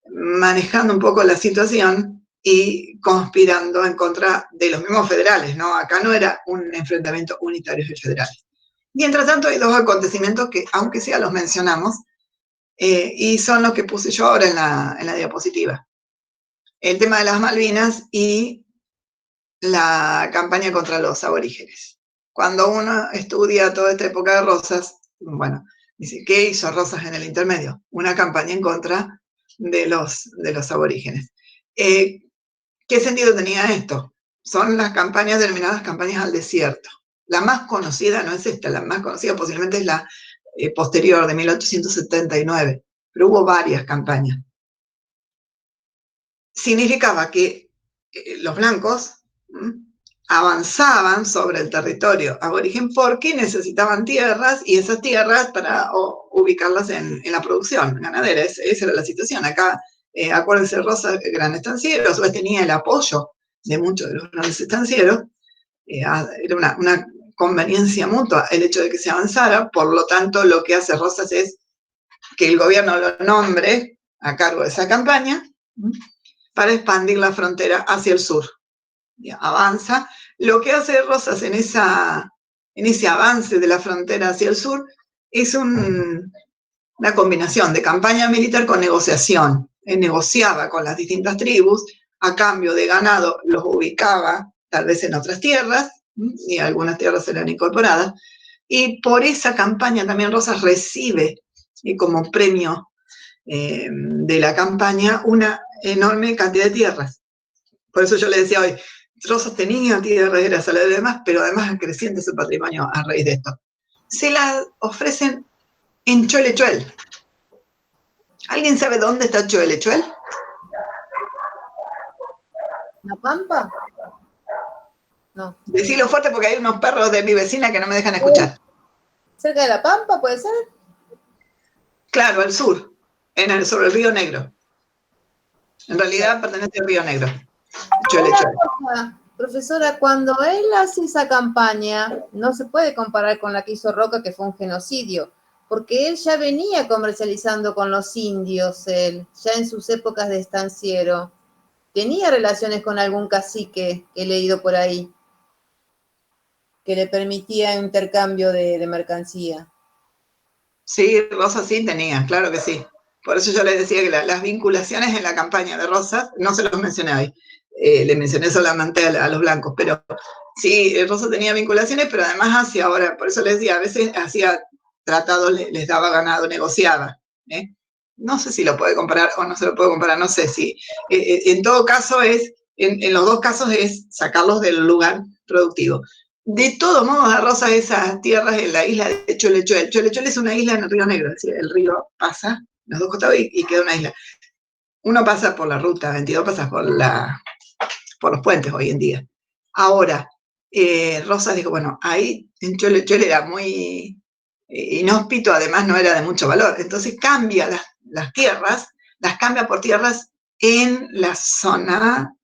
manejando un poco la situación y conspirando en contra de los mismos federales, ¿no? Acá no era un enfrentamiento unitario de federales. Mientras tanto, hay dos acontecimientos que, aunque sea los mencionamos, y son los que puse yo ahora en la diapositiva. El tema de las Malvinas y la campaña contra los aborígenes. Cuando uno estudia toda esta época de Rosas, bueno, dice, ¿qué hizo Rosas en el intermedio? Una campaña en contra de los aborígenes. ¿Qué sentido tenía esto? Son las campañas denominadas campañas al desierto. La más conocida no es esta, la más conocida posiblemente es la posterior, de 1879, pero hubo varias campañas. Significaba que los blancos avanzaban sobre el territorio aborigen porque necesitaban tierras, y esas tierras para ubicarlas en la producción ganadera. Esa era la situación. Acá, acuérdense, Rosas, gran estanciero, a su vez tenía el apoyo de muchos de los grandes estancieros. Era una conveniencia mutua el hecho de que se avanzara. Por lo tanto, lo que hace Rosas es que el gobierno lo nombre a cargo de esa campaña para expandir la frontera hacia el sur. Avanza. Lo que hace Rosas en ese avance de la frontera hacia el sur es una combinación de campaña militar con negociación. Negociaba con las distintas tribus, a cambio de ganado los ubicaba tal vez en otras tierras, y algunas tierras eran incorporadas, y por esa campaña también Rosas recibe como premio de la campaña una enorme cantidad de tierras. Por eso yo le decía hoy, Rosas tenía tierras, era salario y demás, pero además creciente su patrimonio a raíz de esto. Se las ofrecen en Cholechuel. ¿Alguien sabe dónde está Cholechuel? ¿La Pampa? No. Decilo fuerte porque hay unos perros de mi vecina que no me dejan escuchar. ¿Cerca de La Pampa, puede ser? Claro, al sur, sobre el Río Negro. En realidad pertenece al Río Negro. Cholechuel. Profesora, cuando él hace esa campaña, no se puede comparar con la que hizo Roca, que fue un genocidio, porque él ya venía comercializando con los indios, ya en sus épocas de estanciero. Tenía relaciones con algún cacique que he leído por ahí. que le permitía intercambio de mercancía. Sí, Rosas sí tenía, claro que sí. Por eso yo les decía que las vinculaciones en la campaña de Rosas, no se los mencioné hoy, le mencioné solamente a los blancos, pero sí, Rosas tenía vinculaciones, pero además hacía ahora, por eso les decía, a veces hacía tratados, les daba ganado, negociaba. No sé si lo puede comparar o no se lo puede comparar, no sé si. En todo caso en los dos casos es sacarlos del lugar productivo. De todos modos, a Rosas esas tierras en la isla de Cholechuel. Cholechuel es una isla en el Río Negro, es decir, el río pasa los dos costados y queda una isla. Uno pasa por la ruta 22, pasa por los puentes hoy en día. Ahora, Rosas dijo, bueno, ahí en Cholechuel era muy inhóspito, además no era de mucho valor. Entonces cambia las tierras, las cambia por tierras en la zona,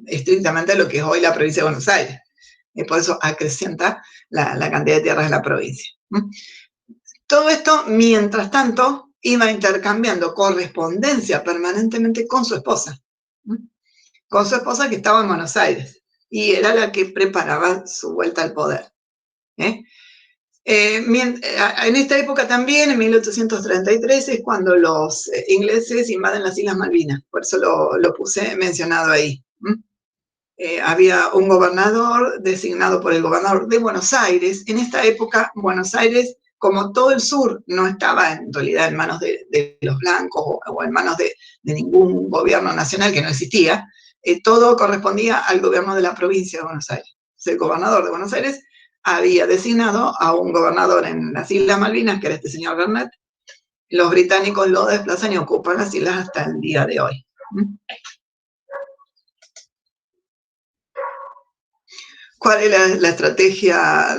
estrictamente lo que es hoy la provincia de Buenos Aires. Por eso acrecienta la cantidad de tierras de la provincia. Todo esto, mientras tanto, iba intercambiando correspondencia permanentemente con su esposa. Con su esposa que estaba en Buenos Aires y era la que preparaba su vuelta al poder. En esta época también, en 1833, es cuando los ingleses invaden las Islas Malvinas, por eso lo puse mencionado ahí. Había un gobernador designado por el gobernador de Buenos Aires. En esta época, Buenos Aires, como todo el sur, no estaba en realidad en manos de los blancos o en manos de ningún gobierno nacional que no existía, todo correspondía al gobierno de la provincia de Buenos Aires. El gobernador de Buenos Aires había designado a un gobernador en las Islas Malvinas, que era este señor Garnet. Los británicos lo desplazan y ocupan las islas hasta el día de hoy. ¿Cuál es la estrategia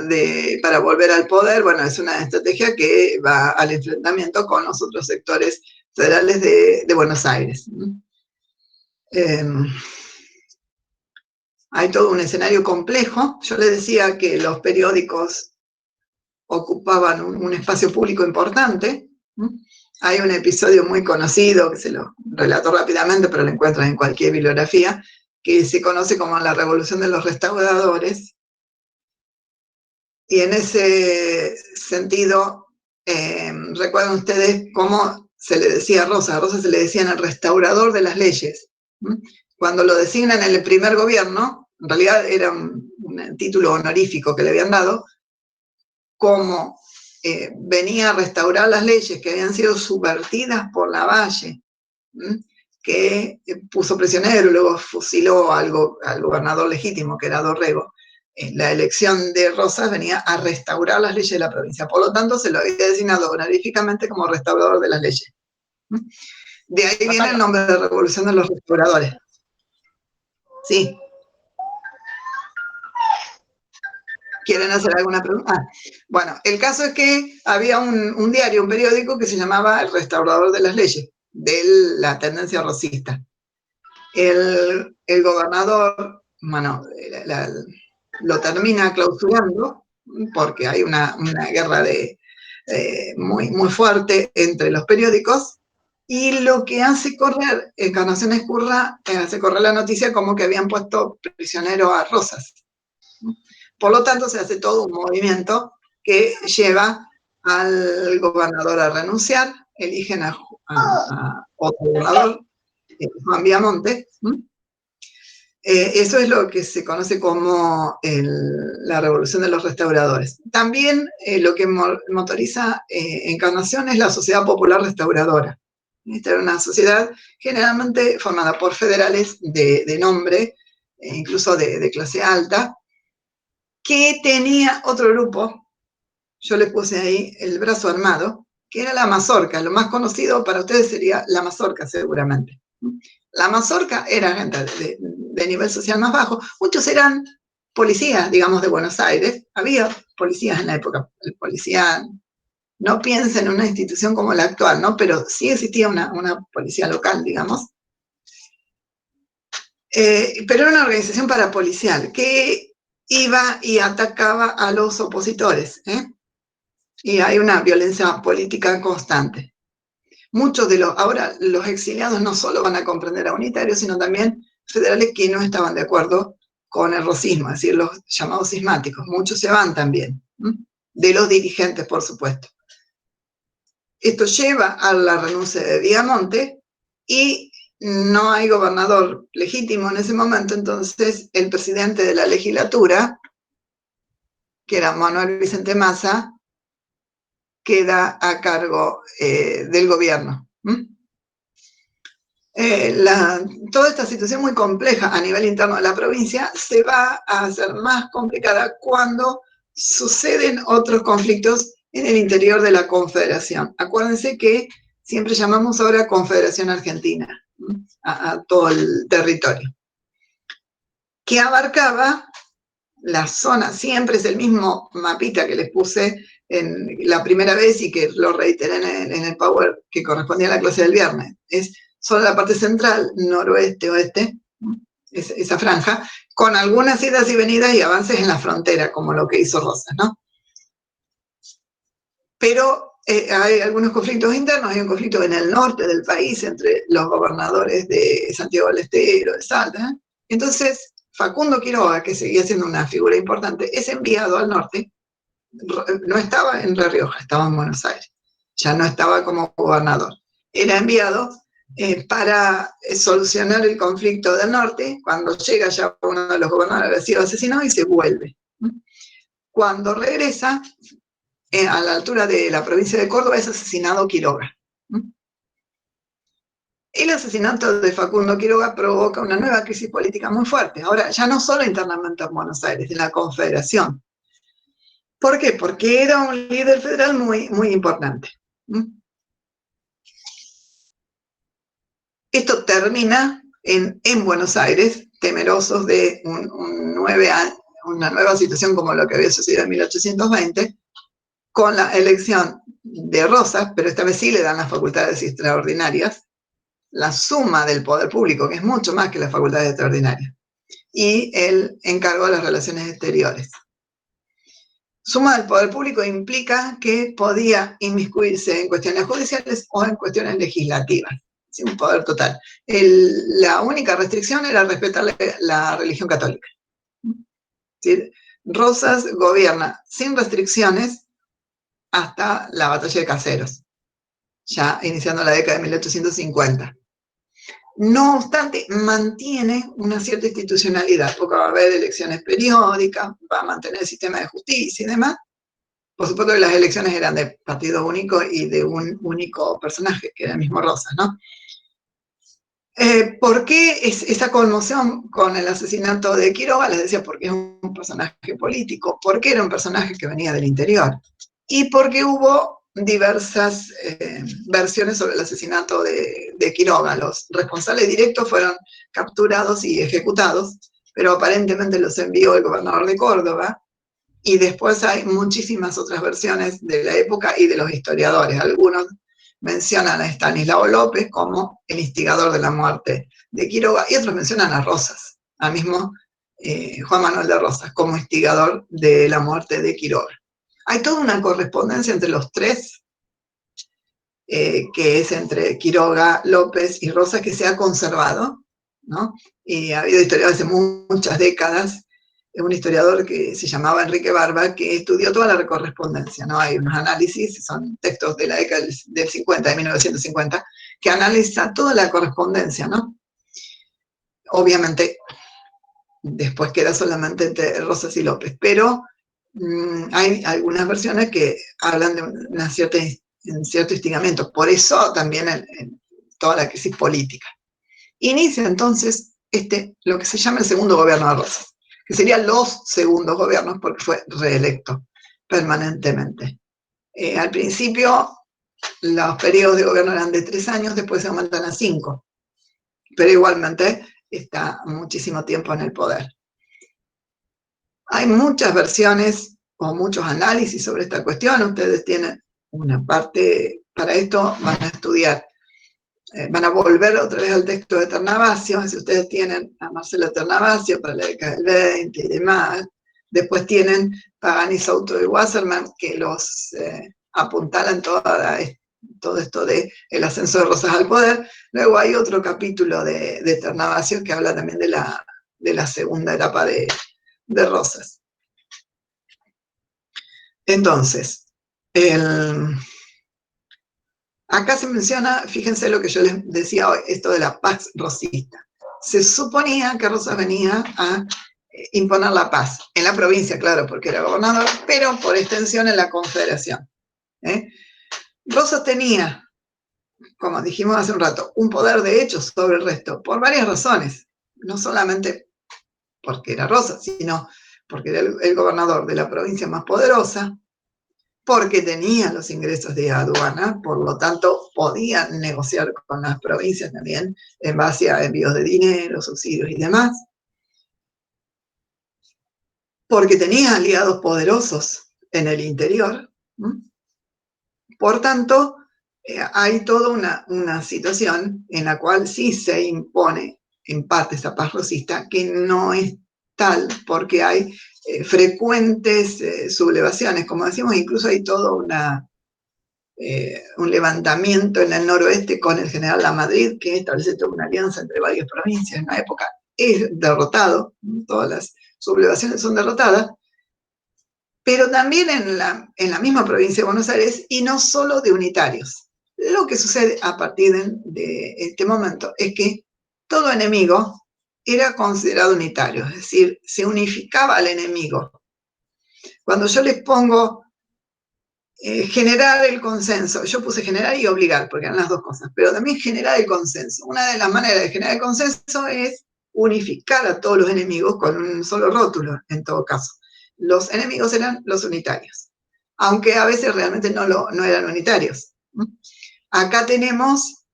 para volver al poder? Bueno, es una estrategia que va al enfrentamiento con los otros sectores federales de Buenos Aires. Hay todo un escenario complejo. Yo les decía que los periódicos ocupaban un espacio público importante. Hay un episodio muy conocido, que se lo relato rápidamente, pero lo encuentran en cualquier bibliografía, que se conoce como la Revolución de los Restauradores. Y en ese sentido, recuerdan ustedes cómo se le decía a Rosas se le decía el restaurador de las leyes. Cuando lo designan en el primer gobierno, en realidad era un título honorífico que le habían dado, como venía a restaurar las leyes que habían sido subvertidas por Lavalle, que puso prisionero y luego fusiló al gobernador legítimo, que era Dorrego. La elección de Rosas venía a restaurar las leyes de la provincia. Por lo tanto, se lo había designado honoríficamente como restaurador de las leyes. De ahí viene el nombre de Revolución de los Restauradores. Sí. ¿Quieren hacer alguna pregunta? Bueno, el caso es que había un diario, un periódico que se llamaba El Restaurador de las Leyes, de la tendencia rosista. El gobernador, bueno, lo termina clausurando porque hay una guerra muy, muy fuerte entre los periódicos, y lo que hace correr, Encarnación Ezcurra hace correr la noticia como que habían puesto prisionero a Rosas. Por lo tanto, se hace todo un movimiento que lleva al gobernador a renunciar, eligen a otro gobernador, Juan Viamonte. Eso es lo que se conoce como la Revolución de los Restauradores. También lo que motoriza Encarnación es la Sociedad Popular Restauradora. Esta era una sociedad generalmente formada por federales de nombre, incluso de clase alta, que tenía otro grupo, yo le puse ahí el brazo armado, que era la Mazorca. Lo más conocido para ustedes sería la Mazorca, seguramente. La Mazorca era gente de nivel social más bajo. Muchos eran policías, digamos, de Buenos Aires. Había policías en la época. El policía, no piensa en una institución como la actual, ¿no? Pero sí existía una policía local, digamos. Pero era una organización parapolicial que iba y atacaba a los opositores, y hay una violencia política constante. Muchos ahora los exiliados no solo van a comprender a unitarios, sino también federales que no estaban de acuerdo con el rosismo, es decir, los llamados cismáticos. Muchos se van también, de los dirigentes, por supuesto. Esto lleva a la renuncia de Viamonte y no hay gobernador legítimo en ese momento, entonces el presidente de la legislatura, que era Manuel Vicente Massa, queda a cargo del gobierno. Toda esta situación muy compleja a nivel interno de la provincia se va a hacer más complicada cuando suceden otros conflictos en el interior de la Confederación. Acuérdense que siempre llamamos ahora Confederación Argentina a todo el territorio, que abarcaba la zona, siempre es el mismo mapita que les puse en la primera vez y que lo reiteré en el Power que correspondía a la clase del viernes. Es solo la parte central, noroeste, oeste, esa franja, con algunas idas y venidas y avances en la frontera, como lo que hizo Rosas, ¿no? Pero hay algunos conflictos internos, hay un conflicto en el norte del país entre los gobernadores de Santiago del Estero, de Salta. Entonces, Facundo Quiroga, que seguía siendo una figura importante, es enviado al norte. No estaba en La Rioja, estaba en Buenos Aires. Ya no estaba como gobernador. Era enviado para solucionar el conflicto del norte. Cuando llega ya uno de los gobernadores había sido asesinado y se vuelve. Cuando regresa, a la altura de la provincia de Córdoba, es asesinado Quiroga. El asesinato de Facundo Quiroga provoca una nueva crisis política muy fuerte. Ahora, ya no solo internamente en Buenos Aires, en la Confederación. ¿Por qué? Porque era un líder federal muy, muy importante. Esto termina en Buenos Aires, temerosos de una nueva situación como lo que había sucedido en 1820, con la elección de Rosas, pero esta vez sí le dan las facultades extraordinarias, la suma del poder público, que es mucho más que las facultades extraordinarias, y el encargo de las relaciones exteriores. Suma del poder público implica que podía inmiscuirse en cuestiones judiciales o en cuestiones legislativas, sin un poder total. La única restricción era respetar la religión católica. ¿Sí? Rosas gobierna sin restricciones hasta la batalla de Caseros, ya iniciando la década de 1850. No obstante, mantiene una cierta institucionalidad, porque va a haber elecciones periódicas, va a mantener el sistema de justicia y demás. Por supuesto que las elecciones eran de partido único y de un único personaje, que era el mismo Rosas, ¿no? ¿Por qué esa conmoción con el asesinato de Quiroga? Les decía, porque es un personaje político, porque era un personaje que venía del interior, y porque hubo diversas versiones sobre el asesinato de Quiroga. Los responsables directos fueron capturados y ejecutados, pero aparentemente los envió el gobernador de Córdoba, y después hay muchísimas otras versiones de la época y de los historiadores. Algunos mencionan a Estanislao López como el instigador de la muerte de Quiroga, y otros mencionan a Rosas, al mismo Juan Manuel de Rosas, como instigador de la muerte de Quiroga. Hay toda una correspondencia entre los tres, que es entre Quiroga, López y Rosas, que se ha conservado, ¿no? Y ha habido historiadores hace muchas décadas, un historiador que se llamaba Enrique Barba, que estudió toda la correspondencia, ¿no? Hay unos análisis, son textos de la década del 50, de 1950, que analiza toda la correspondencia, ¿no? Obviamente, después queda solamente entre Rosas y López, pero hay algunas versiones que hablan de un cierto instigamiento, por eso también en toda la crisis política. Inicia entonces lo que se llama el segundo gobierno de Rosas, que serían los segundos gobiernos porque fue reelecto permanentemente. Al principio los periodos de gobierno eran de 3 años, después se aumentan a 5, pero igualmente está muchísimo tiempo en el poder. Hay muchas versiones o muchos análisis sobre esta cuestión. Ustedes tienen una parte para esto, van a estudiar, van a volver otra vez al texto de Ternavasio. Si ustedes tienen a Marcelo Ternavasio para la década del 20 y demás, después tienen Pagani, Souto y Wasserman, que los apuntalan todo esto de el ascenso de Rosas al poder. Luego hay otro capítulo de Ternavasio que habla también de de la segunda etapa de Rosas. Entonces, acá se menciona, fíjense lo que yo les decía hoy, esto de la paz rosista. Se suponía que Rosas venía a imponer la paz, en la provincia, claro, porque era gobernador, pero por extensión en la confederación. Rosas tenía, como dijimos hace un rato, un poder de hecho sobre el resto, por varias razones, no solamente porque era Rosas, sino porque era el gobernador de la provincia más poderosa, porque tenía los ingresos de aduana, por lo tanto podía negociar con las provincias también en base a envíos de dinero, subsidios y demás, porque tenía aliados poderosos en el interior. Por tanto, hay toda una situación en la cual sí se impone en parte esa paz rosista, que no es tal porque hay frecuentes sublevaciones, como decimos, incluso hay todo un levantamiento en el noroeste con el general Lamadrid, que establece toda una alianza entre varias provincias en una época, es derrotado, todas las sublevaciones son derrotadas, pero también en la misma provincia de Buenos Aires, y no solo de unitarios. Lo que sucede a partir de este momento es que todo enemigo era considerado unitario, es decir, se unificaba al enemigo. Cuando yo les pongo generar el consenso, yo puse generar y obligar, porque eran las dos cosas, pero también generar el consenso. Una de las maneras de generar el consenso es unificar a todos los enemigos con un solo rótulo, en todo caso. Los enemigos eran los unitarios, aunque a veces realmente no eran unitarios. Acá tenemos,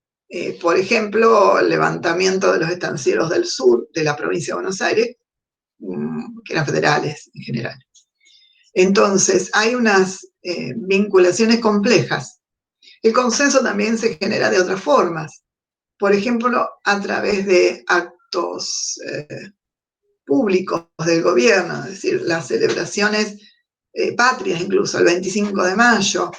por ejemplo, el levantamiento de los estancieros del sur de la provincia de Buenos Aires, que eran federales en general. Entonces, hay unas vinculaciones complejas. El consenso también se genera de otras formas. Por ejemplo, a través de actos públicos del gobierno, es decir, las celebraciones patrias, incluso el 25 de mayo,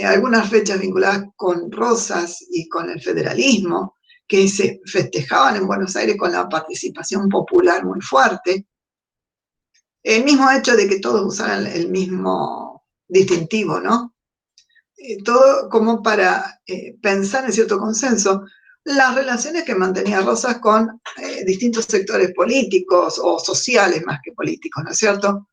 algunas fechas vinculadas con Rosas y con el federalismo, que se festejaban en Buenos Aires con la participación popular muy fuerte. El mismo hecho de que todos usaran el mismo distintivo, ¿no? Todo como para pensar en cierto consenso. Las relaciones que mantenía Rosas con distintos sectores políticos o sociales más que políticos, ¿no es cierto?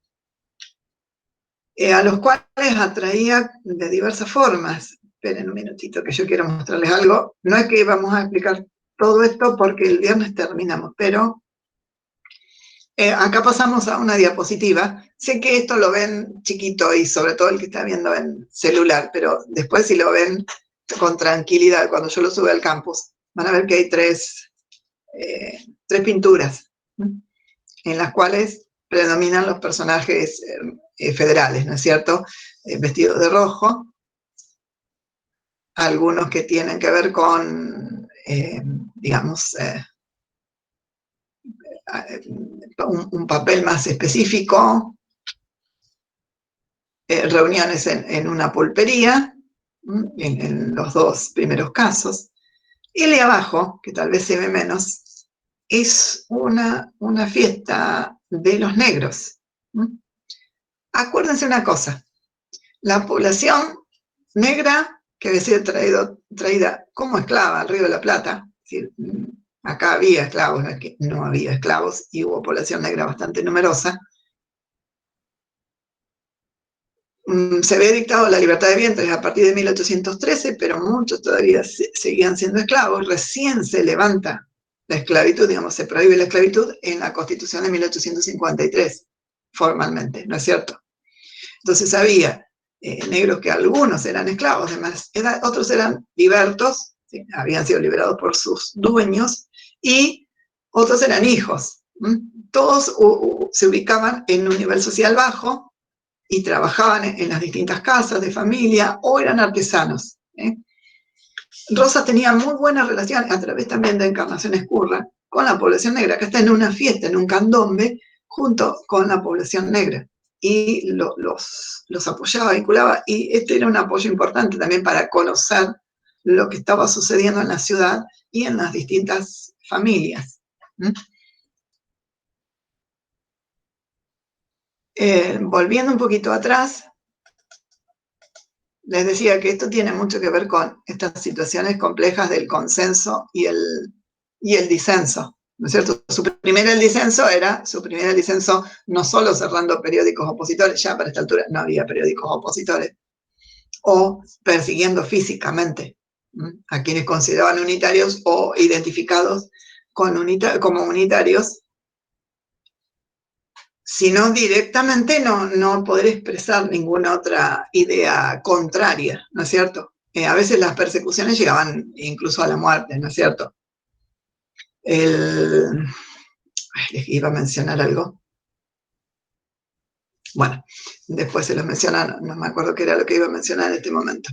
A los cuales atraía de diversas formas. Esperen un minutito que yo quiero mostrarles algo. No es que vamos a explicar todo esto porque el viernes terminamos, pero acá pasamos a una diapositiva. Sé que esto lo ven chiquito y sobre todo el que está viendo en celular, pero después si lo ven con tranquilidad, cuando yo lo sube al campus, van a ver que hay tres pinturas en las cuales predominan los personajes federales, ¿no es cierto? Vestidos de rojo, algunos que tienen que ver con, digamos, un papel más específico, reuniones en una pulpería, en los dos primeros casos. Y el de abajo, que tal vez se ve menos, es una fiesta de los negros. Acuérdense una cosa, la población negra que había sido traída como esclava al Río de la Plata, es decir, acá había esclavos, no es que no había esclavos, y hubo población negra bastante numerosa, se había dictado la libertad de vientres a partir de 1813, pero muchos todavía seguían siendo esclavos. Recién se levanta la esclavitud, digamos, se prohíbe la esclavitud en la Constitución de 1853, formalmente, ¿no es cierto? Entonces había negros que algunos eran esclavos, además, otros eran libertos, ¿sí? Habían sido liberados por sus dueños, y otros eran hijos. Todos se ubicaban en un nivel social bajo, y trabajaban en las distintas casas de familia o eran artesanos. Rosas tenía muy buena relación, a través también de Encarnación Escurra, con la población negra, que está en una fiesta, en un candombe, junto con la población negra. Y los apoyaba, vinculaba, y este era un apoyo importante también para conocer lo que estaba sucediendo en la ciudad y en las distintas familias. Volviendo un poquito atrás, les decía que esto tiene mucho que ver con estas situaciones complejas del consenso y el disenso, ¿no es cierto? Suprimir el disenso no solo cerrando periódicos opositores, ya para esta altura no había periódicos opositores, o persiguiendo físicamente a quienes consideraban unitarios o identificados como unitarios, sino directamente no poder expresar ninguna otra idea contraria, ¿no es cierto? A veces las persecuciones llegaban incluso a la muerte, ¿no es cierto? Les iba a mencionar algo. Bueno, después se los mencionan, no me acuerdo qué era lo que iba a mencionar en este momento.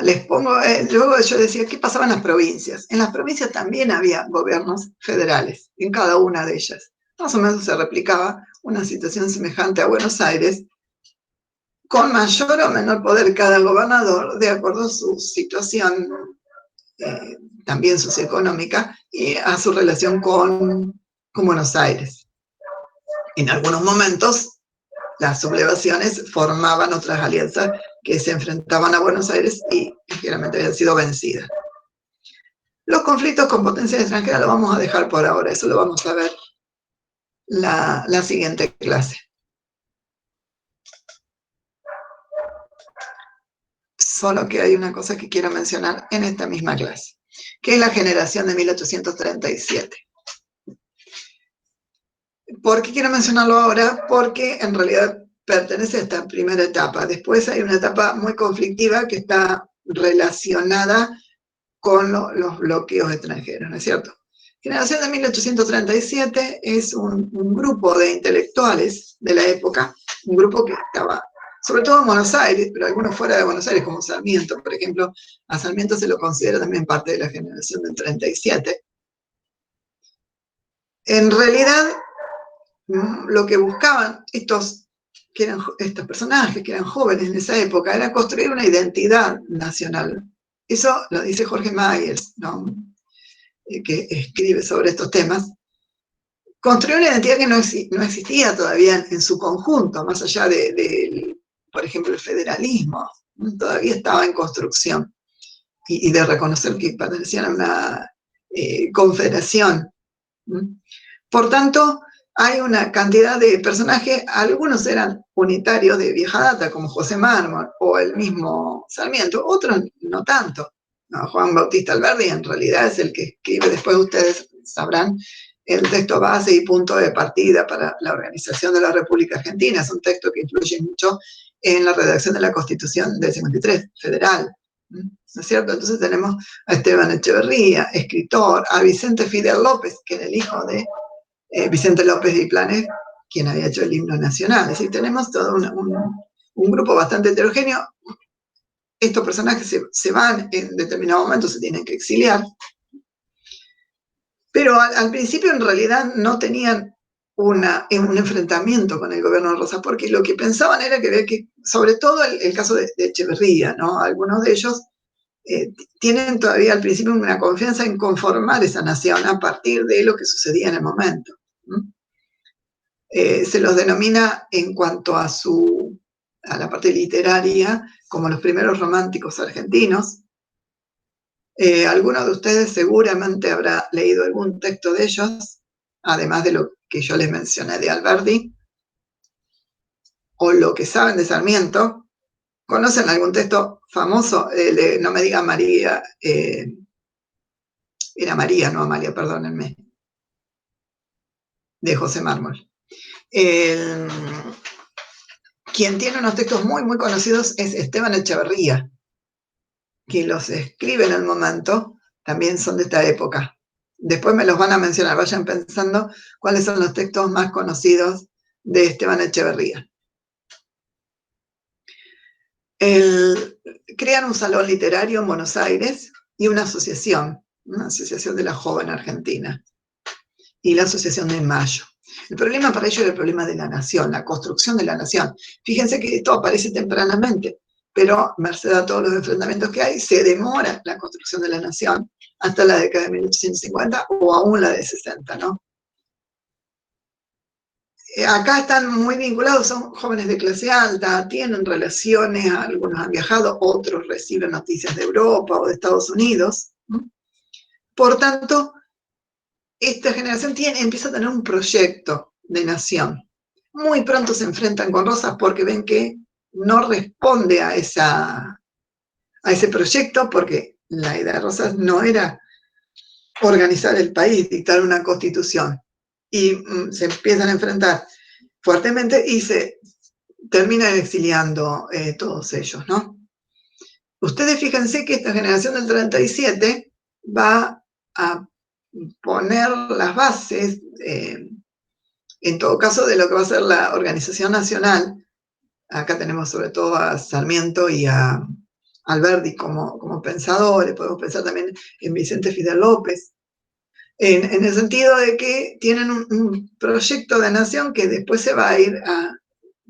Les pongo, luego yo decía, ¿qué pasaba en las provincias? En las provincias también había gobiernos federales, en cada una de ellas. Más o menos se replicaba una situación semejante a Buenos Aires, con mayor o menor poder cada gobernador, de acuerdo a su situación, también socioeconómica, y a su relación con Buenos Aires. En algunos momentos, las sublevaciones formaban otras alianzas que se enfrentaban a Buenos Aires y ligeramente habían sido vencidas. Los conflictos con potencias extranjeras lo vamos a dejar por ahora, eso lo vamos a ver la siguiente clase. Solo que hay una cosa que quiero mencionar en esta misma clase, que es la generación de 1837. ¿Por qué quiero mencionarlo ahora? Porque en realidad pertenece a esta primera etapa. Después hay una etapa muy conflictiva que está relacionada con los bloqueos extranjeros, ¿no es cierto? Generación de 1837 es un grupo de intelectuales de la época, un grupo que estaba sobre todo en Buenos Aires, pero algunos fuera de Buenos Aires, como Sarmiento, por ejemplo. A Sarmiento se lo considera también parte de la generación del 37. En realidad, lo que buscaban estos personajes que eran jóvenes en esa época era construir una identidad nacional. Eso lo dice Jorge Myers, ¿no? Que escribe sobre estos temas. Construir una identidad que no existía todavía en su conjunto, más allá de por ejemplo, el federalismo, todavía estaba en construcción, y de reconocer que pertenecían a una confederación. Por tanto, hay una cantidad de personajes, algunos eran unitarios de vieja data, como José Mármol o el mismo Sarmiento, otros no tanto. No, Juan Bautista Alberdi en realidad es el que escribe, después ustedes sabrán, el texto base y punto de partida para la organización de la República Argentina. Es un texto que influye mucho en la redacción de la Constitución del 53, federal. ¿No es cierto? Entonces tenemos a Esteban Echeverría, escritor, a Vicente Fidel López, que era el hijo de Vicente López de Planes, quien había hecho el himno nacional. Es decir, tenemos todo un grupo bastante heterogéneo. Estos personajes se van en determinado momento, se tienen que exiliar. Pero al principio en realidad no tenían un enfrentamiento con el gobierno de Rosas, porque lo que pensaban era que había que, sobre todo el caso de Echeverría, ¿no? Algunos de ellos tienen todavía al principio una confianza en conformar esa nación a partir de lo que sucedía en el momento. Se los denomina en cuanto a la parte literaria como los primeros románticos argentinos. Alguno de ustedes seguramente habrá leído algún texto de ellos, además de lo que yo les mencioné de Alberdi, o lo que saben de Sarmiento. ¿Conocen algún texto famoso? No me diga María, era María, no Amalia, perdónenme, de José Mármol. Quien tiene unos textos muy, muy conocidos es Esteban Echeverría, que los escribe en el momento, también son de esta época. Después me los van a mencionar, vayan pensando cuáles son los textos más conocidos de Esteban Echeverría. Crean un salón literario en Buenos Aires y una asociación de la joven argentina, y la asociación de Mayo. El problema para ellos era el problema de la nación, la construcción de la nación. Fíjense que esto aparece tempranamente, pero merced a todos los enfrentamientos que hay, se demora la construcción de la nación hasta la década de 1850 o aún la de 60, ¿no? acá están muy vinculados, son jóvenes de clase alta, tienen relaciones, algunos han viajado, otros reciben noticias de Europa o de Estados Unidos. Por tanto, esta generación empieza a tener un proyecto de nación. Muy pronto se enfrentan con Rosas porque ven que no responde a ese proyecto, porque la idea de Rosas no era organizar el país, dictar una constitución. Y se empiezan a enfrentar fuertemente y se terminan exiliando todos ellos, ¿no? Ustedes fíjense que esta generación del 37 va a poner las bases, en todo caso, de lo que va a ser la organización nacional. Acá tenemos sobre todo a Sarmiento y a Alberdi como pensadores, podemos pensar también en Vicente Fidel López, en el sentido de que tienen un proyecto de nación que después se va a ir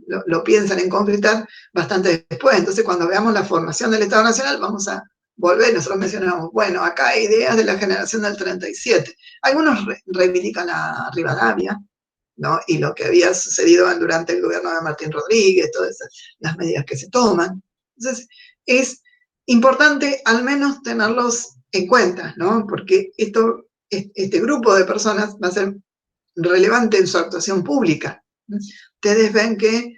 lo piensan en concretar bastante después. Entonces, cuando veamos la formación del Estado Nacional, vamos a volver, nosotros mencionamos, bueno, acá hay ideas de la generación del 37. Algunos reivindican a Rivadavia, ¿no? Y lo que había sucedido durante el gobierno de Martín Rodríguez, todas las medidas que se toman. Entonces, es importante al menos tenerlos en cuenta, ¿no? Porque este grupo de personas va a ser relevante en su actuación pública. Ustedes ven que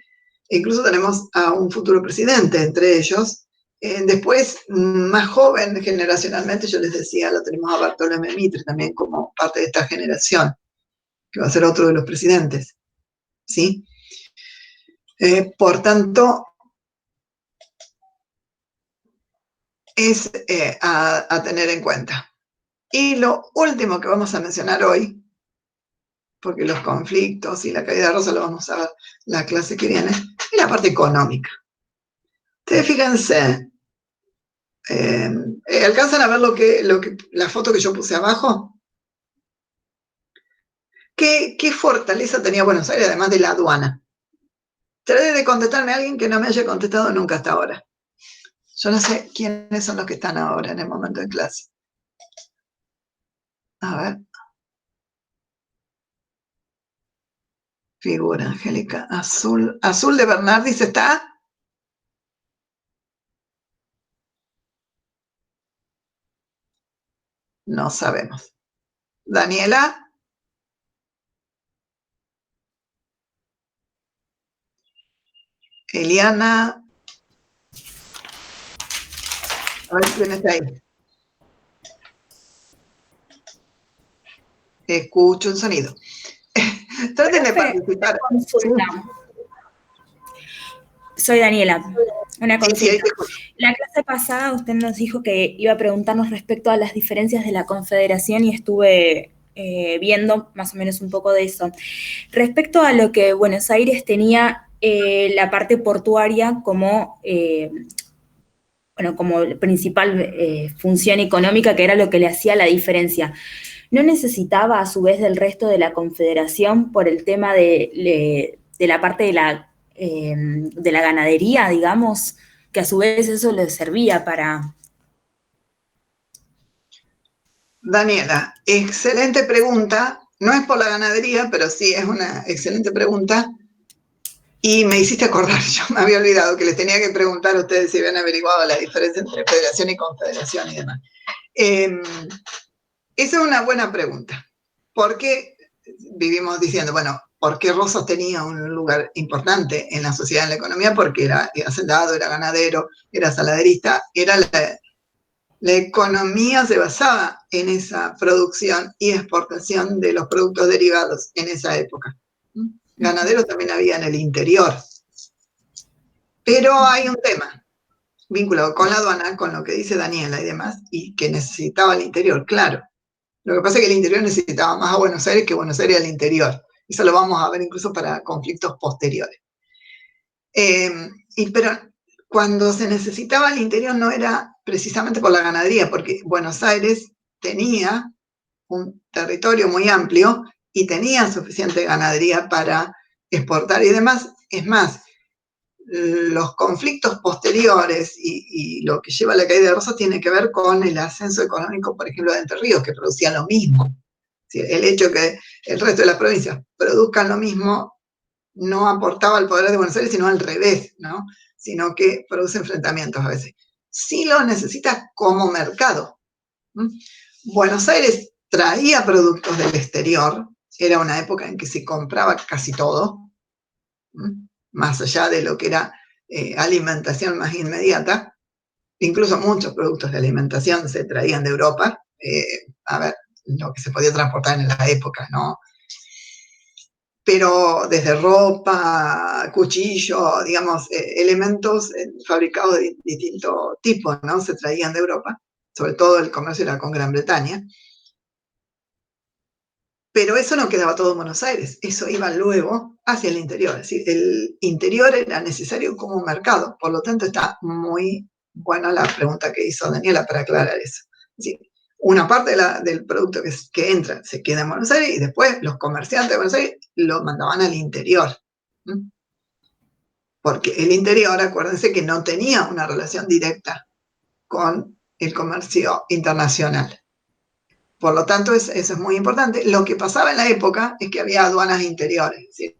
incluso tenemos a un futuro presidente entre ellos. Después, más joven generacionalmente, yo les decía, lo tenemos a Bartolomé Mitre también como parte de esta generación, que va a ser otro de los presidentes, ¿sí? Por tanto, es a tener en cuenta. Y lo último que vamos a mencionar hoy, porque los conflictos y la caída de Rosa lo vamos a ver la clase que viene, es la parte económica. Ustedes fíjense, ¿alcanzan a ver la foto que yo puse abajo? ¿Qué fortaleza tenía Buenos Aires además de la aduana? Traté de contestarme a alguien que no me haya contestado nunca hasta ahora. Yo no sé quiénes son los que están ahora en el momento de clase. A ver. Figura, Angélica. Azul. Azul de Bernardis está. No sabemos. Daniela. Eliana. A ver quién está ahí. Escucho un sonido. Traten de participar. Soy Daniela. Una consulta. Sí, La clase pasada usted nos dijo que iba a preguntarnos respecto a las diferencias de la Confederación y estuve viendo más o menos un poco de eso. Respecto a lo que Buenos Aires tenía la parte portuaria como, como principal función económica, que era lo que le hacía la diferencia. ¿No necesitaba a su vez del resto de la Confederación por el tema de la parte de la ganadería, digamos, que a su vez eso le servía para... Daniela, excelente pregunta. No es por la ganadería, pero sí es una excelente pregunta. Y me hiciste acordar, yo me había olvidado que les tenía que preguntar a ustedes si habían averiguado la diferencia entre federación y confederación y demás. Esa es una buena pregunta. Porque vivimos diciendo, bueno, ¿por qué Rosas tenía un lugar importante en la sociedad, en la economía? Porque era hacendado, era ganadero, era saladerista, la economía se basaba en esa producción y exportación de los productos derivados en esa época. Ganaderos también había en el interior. Pero hay un tema vinculado con la aduana, con lo que dice Daniela y demás, y que necesitaba el interior, claro. Lo que pasa es que el interior necesitaba más a Buenos Aires que Buenos Aires al interior. Eso lo vamos a ver incluso para conflictos posteriores. Pero cuando se necesitaba el interior no era precisamente por la ganadería, porque Buenos Aires tenía un territorio muy amplio y tenía suficiente ganadería para exportar y demás. Es más, los conflictos posteriores y lo que lleva a la caída de Rosas tiene que ver con el ascenso económico, por ejemplo, de Entre Ríos, que producían lo mismo. El hecho que el resto de las provincias produzcan lo mismo no aportaba al poder de Buenos Aires, sino al revés, ¿no? Sino que produce enfrentamientos a veces. Sí lo necesita como mercado. Buenos Aires traía productos del exterior, era una época en que se compraba casi todo, más allá de lo que era alimentación más inmediata. Incluso muchos productos de alimentación se traían de Europa, a ver, lo que se podía transportar en la época, ¿no? Pero desde ropa, cuchillo, digamos, elementos fabricados de distinto tipo, ¿no? Se traían de Europa, sobre todo el comercio era con Gran Bretaña. Pero eso no quedaba todo en Buenos Aires, eso iba luego hacia el interior. Es decir, el interior era necesario como mercado, por lo tanto está muy buena la pregunta que hizo Daniela para aclarar eso. Es decir, una parte del producto que entra se queda en Buenos Aires y después los comerciantes de Buenos Aires lo mandaban al interior. Porque el interior, acuérdense que no tenía una relación directa con el comercio internacional. Por lo tanto, eso es muy importante. Lo que pasaba en la época es que había aduanas interiores. ¿Sí?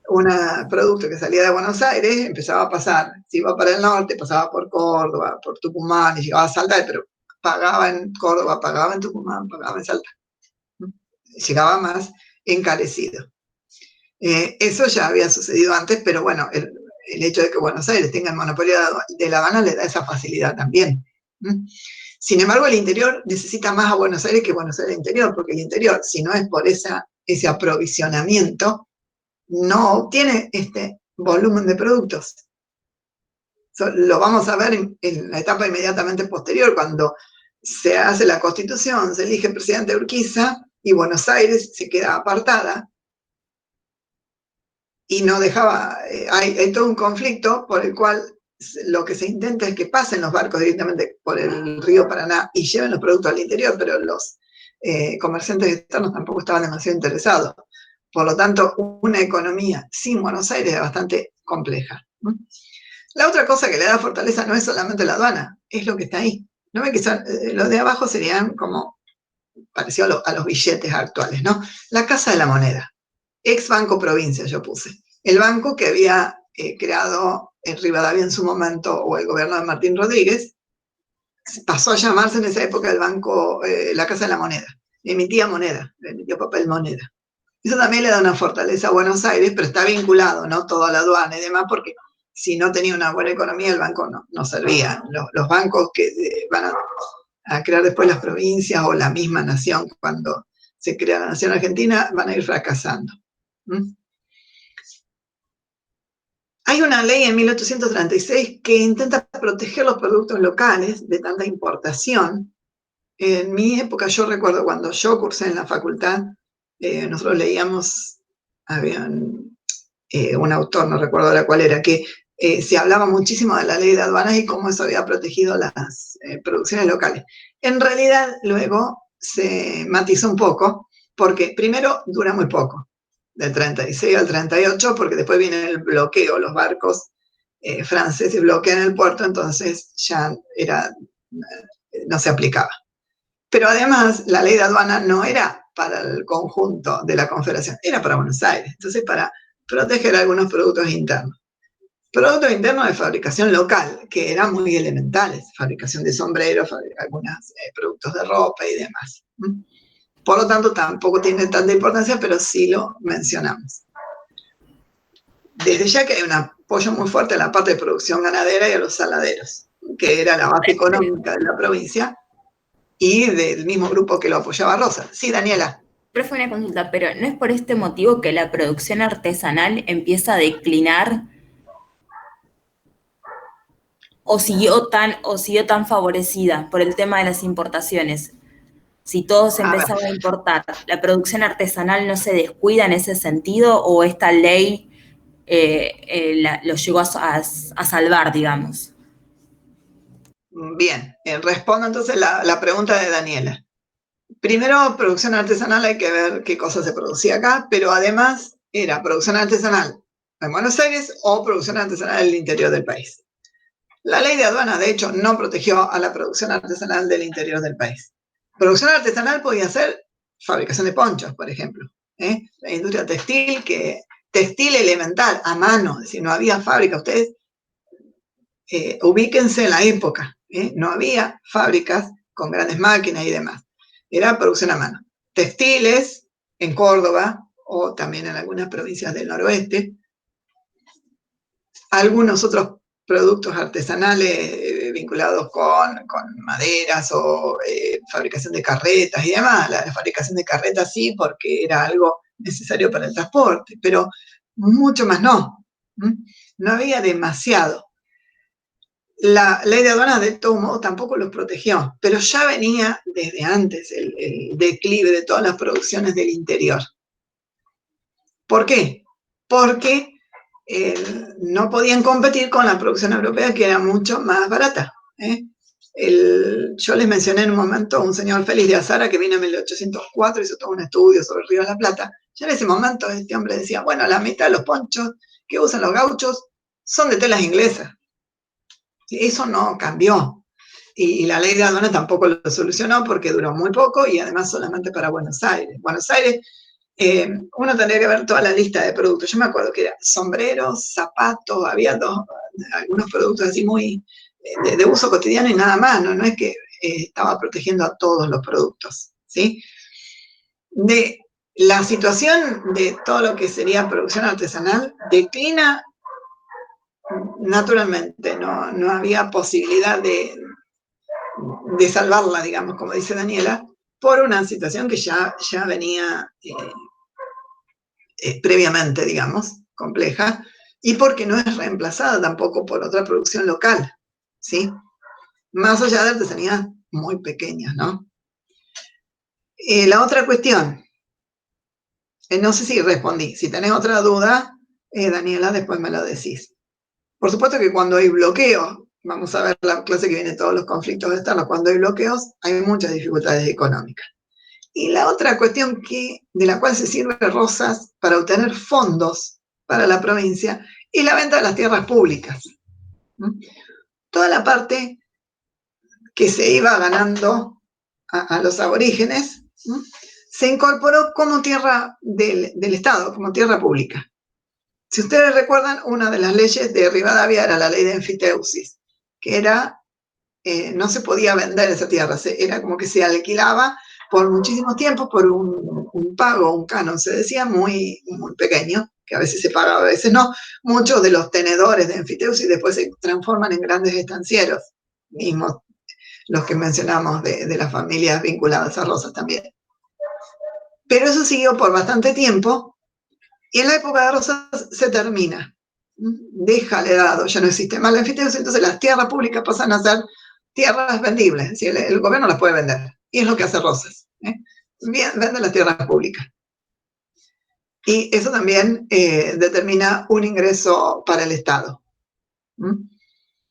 Un producto que salía de Buenos Aires empezaba a pasar, si iba para el norte, pasaba por Córdoba, por Tucumán y llegaba a Salta, pero pagaba en Córdoba, pagaba en Tucumán, pagaba en Salta. Llegaba más encarecido. Eso ya había sucedido antes, pero bueno, el hecho de que Buenos Aires tenga el monopolio de La Habana le da esa facilidad también. Sin embargo, el interior necesita más a Buenos Aires que Buenos Aires interior, porque el interior, si no es por ese aprovisionamiento, no obtiene este volumen de productos. Lo vamos a ver en la etapa inmediatamente posterior, cuando se hace la Constitución, se elige el presidente Urquiza y Buenos Aires se queda apartada y no dejaba, hay todo un conflicto por el cual lo que se intenta es que pasen los barcos directamente por el río Paraná y lleven los productos al interior, pero los comerciantes externos tampoco estaban demasiado interesados. Por lo tanto, una economía sin Buenos Aires es bastante compleja. La otra cosa que le da fortaleza no es solamente la aduana, es lo que está ahí. ¿No ven que los de abajo serían como parecido a los billetes actuales, ¿no? La Casa de la Moneda, ex Banco Provincia yo puse. El banco que había creado en Rivadavia en su momento, o el gobierno de Martín Rodríguez, pasó a llamarse en esa época el banco, la Casa de la Moneda. Emitía moneda, emitió papel moneda. Eso también le da una fortaleza a Buenos Aires, pero está vinculado, ¿no? Todo a la aduana y demás, porque si no tenía una buena economía, el banco no servía. Los bancos que van a crear después las provincias o la misma nación, cuando se crea la nación argentina, van a ir fracasando. Hay una ley en 1836 que intenta proteger los productos locales de tanta importación. En mi época, yo recuerdo cuando yo cursé en la facultad, nosotros leíamos, había un autor, no recuerdo ahora cuál era, que se hablaba muchísimo de la ley de aduanas y cómo eso había protegido las producciones locales. En realidad, luego se matizó un poco, porque primero dura muy poco, del 36 al 38, porque después viene el bloqueo, los barcos franceses bloquean el puerto, entonces ya no se aplicaba. Pero además, la ley de aduana no era para el conjunto de la Confederación, era para Buenos Aires, entonces para proteger algunos productos internos. Productos internos de fabricación local, que eran muy elementales, fabricación de sombreros, algunos productos de ropa y demás. Por lo tanto, tampoco tiene tanta importancia, pero sí lo mencionamos. Desde ya que hay un apoyo muy fuerte a la parte de producción ganadera y a los saladeros, que era la base económica de la provincia, y del mismo grupo que lo apoyaba Rosa. Sí, Daniela. Profe, una consulta, pero ¿no es por este motivo que la producción artesanal empieza a declinar? ¿O siguió tan favorecida por el tema de las importaciones? Si todo se empezaba a importar, ¿la producción artesanal no se descuida en ese sentido o esta ley lo llegó a salvar, digamos? Bien, respondo entonces la pregunta de Daniela. Primero, producción artesanal, hay que ver qué cosa se producía acá, pero además era producción artesanal en Buenos Aires o producción artesanal en el interior del país. La ley de aduana, de hecho, no protegió a la producción artesanal del interior del país. Producción artesanal podía ser fabricación de ponchos, por ejemplo. La industria textil que textil elemental, a mano, es decir, no había fábrica. Ustedes ubíquense en la época, no había fábricas con grandes máquinas y demás. Era producción a mano. Textiles en Córdoba o también en algunas provincias del noroeste. Algunos otros productos artesanales vinculados con maderas o fabricación de carretas y demás. La fabricación de carretas sí, porque era algo necesario para el transporte, pero mucho más no. No había demasiado. La ley de aduanas de todo modo tampoco los protegió, pero ya venía desde antes el declive de todas las producciones del interior. ¿Por qué? Porque no podían competir con la producción europea, que era mucho más barata. Yo les mencioné en un momento a un señor Félix de Azara que vino en 1804, hizo todo un estudio sobre el Río de la Plata. Ya en ese momento este hombre decía, bueno, la mitad de los ponchos que usan los gauchos son de telas inglesas. Eso no cambió. Y la ley de aduanas tampoco lo solucionó porque duró muy poco y además solamente para Buenos Aires. Buenos Aires, uno tendría que ver toda la lista de productos. Yo me acuerdo que eran sombreros, zapatos, había algunos productos así muy de uso cotidiano y nada más, no es que estaba protegiendo a todos los productos, ¿sí? De la situación de todo lo que sería producción artesanal declina naturalmente, no había posibilidad de salvarla, digamos, como dice Daniela, por una situación que ya venía previamente, digamos, compleja, y porque no es reemplazada tampoco por otra producción local, ¿sí? Más allá de artesanías muy pequeñas, ¿no? La otra cuestión, no sé si respondí, si tenés otra duda, Daniela, después me lo decís. Por supuesto que cuando hay bloqueos, vamos a ver la clase que viene, todos los conflictos externos, cuando hay bloqueos hay muchas dificultades económicas. Y la otra cuestión de la cual se sirve Rosas para obtener fondos para la provincia es la venta de las tierras públicas. Toda la parte que se iba ganando a los aborígenes se incorporó como tierra del Estado, como tierra pública. Si ustedes recuerdan, una de las leyes de Rivadavia era la ley de enfiteusis, que era, no se podía vender esa tierra, era como que se alquilaba por muchísimos tiempos por un pago, un canon, se decía, muy, muy pequeño, que a veces se pagaba, a veces no. Muchos de los tenedores de enfiteusis después se transforman en grandes estancieros, mismos los que mencionamos de las familias vinculadas a Rosas también. Pero eso siguió por bastante tiempo, y en la época de Rosas se termina. Deja el heredado, ya no existe más la enfiteusis, entonces las tierras públicas pasan a ser tierras vendibles, es decir, el gobierno las puede vender, y es lo que hace Rosas. Vende las tierras públicas. Y eso también determina un ingreso para el Estado.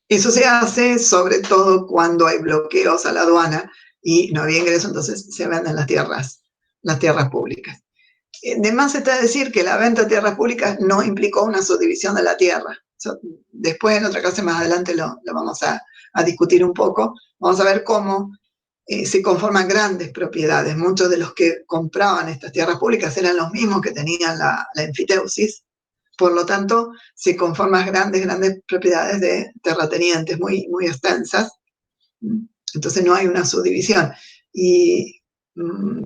Eso se hace sobre todo cuando hay bloqueos a la aduana y no había ingreso, entonces se venden las tierras públicas. De más está decir que la venta de tierras públicas no implicó una subdivisión de la tierra. Después, en otra clase más adelante, lo vamos a discutir un poco. Vamos a ver cómo se conforman grandes propiedades. Muchos de los que compraban estas tierras públicas eran los mismos que tenían la enfiteusis. Por lo tanto, se conforman grandes propiedades de terratenientes muy, muy extensas. Entonces no hay una subdivisión. Y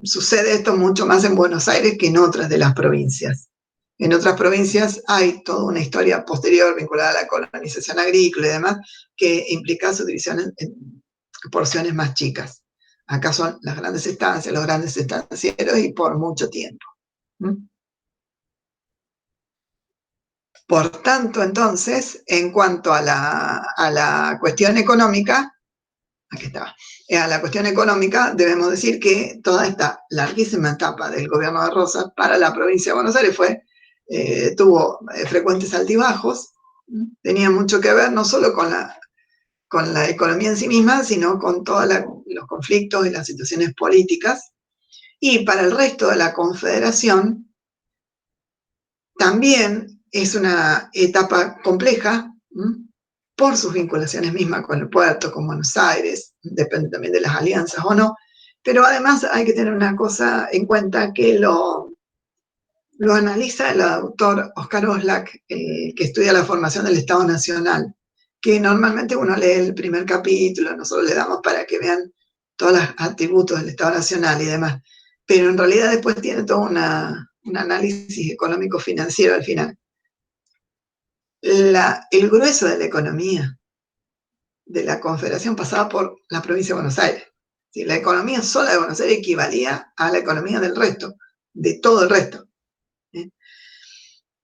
sucede esto mucho más en Buenos Aires que en otras de las provincias. En otras provincias hay toda una historia posterior vinculada a la colonización agrícola y demás que implica subdivisión en porciones más chicas. Acá son las grandes estancias, los grandes estancieros y por mucho tiempo. Por tanto, entonces, en cuanto a la cuestión económica, aquí estaba. A la cuestión económica, debemos decir que toda esta larguísima etapa del gobierno de Rosas para la provincia de Buenos Aires tuvo frecuentes altibajos, tenía mucho que ver no solo con la economía en sí misma, sino con todos los conflictos y las situaciones políticas. Y para el resto de la Confederación, también es una etapa compleja, por sus vinculaciones mismas con el puerto, con Buenos Aires, depende también de las alianzas o no, pero además hay que tener una cosa en cuenta, que lo lo analiza el autor Oscar Oslak, que estudia la formación del Estado Nacional, que normalmente uno lee el primer capítulo, nosotros le damos para que vean todos los atributos del Estado Nacional y demás, pero en realidad después tiene todo un análisis económico-financiero al final. El grueso de la economía de la Confederación pasaba por la provincia de Buenos Aires. ¿Sí? La economía sola de Buenos Aires equivalía a la economía del resto, de todo el resto.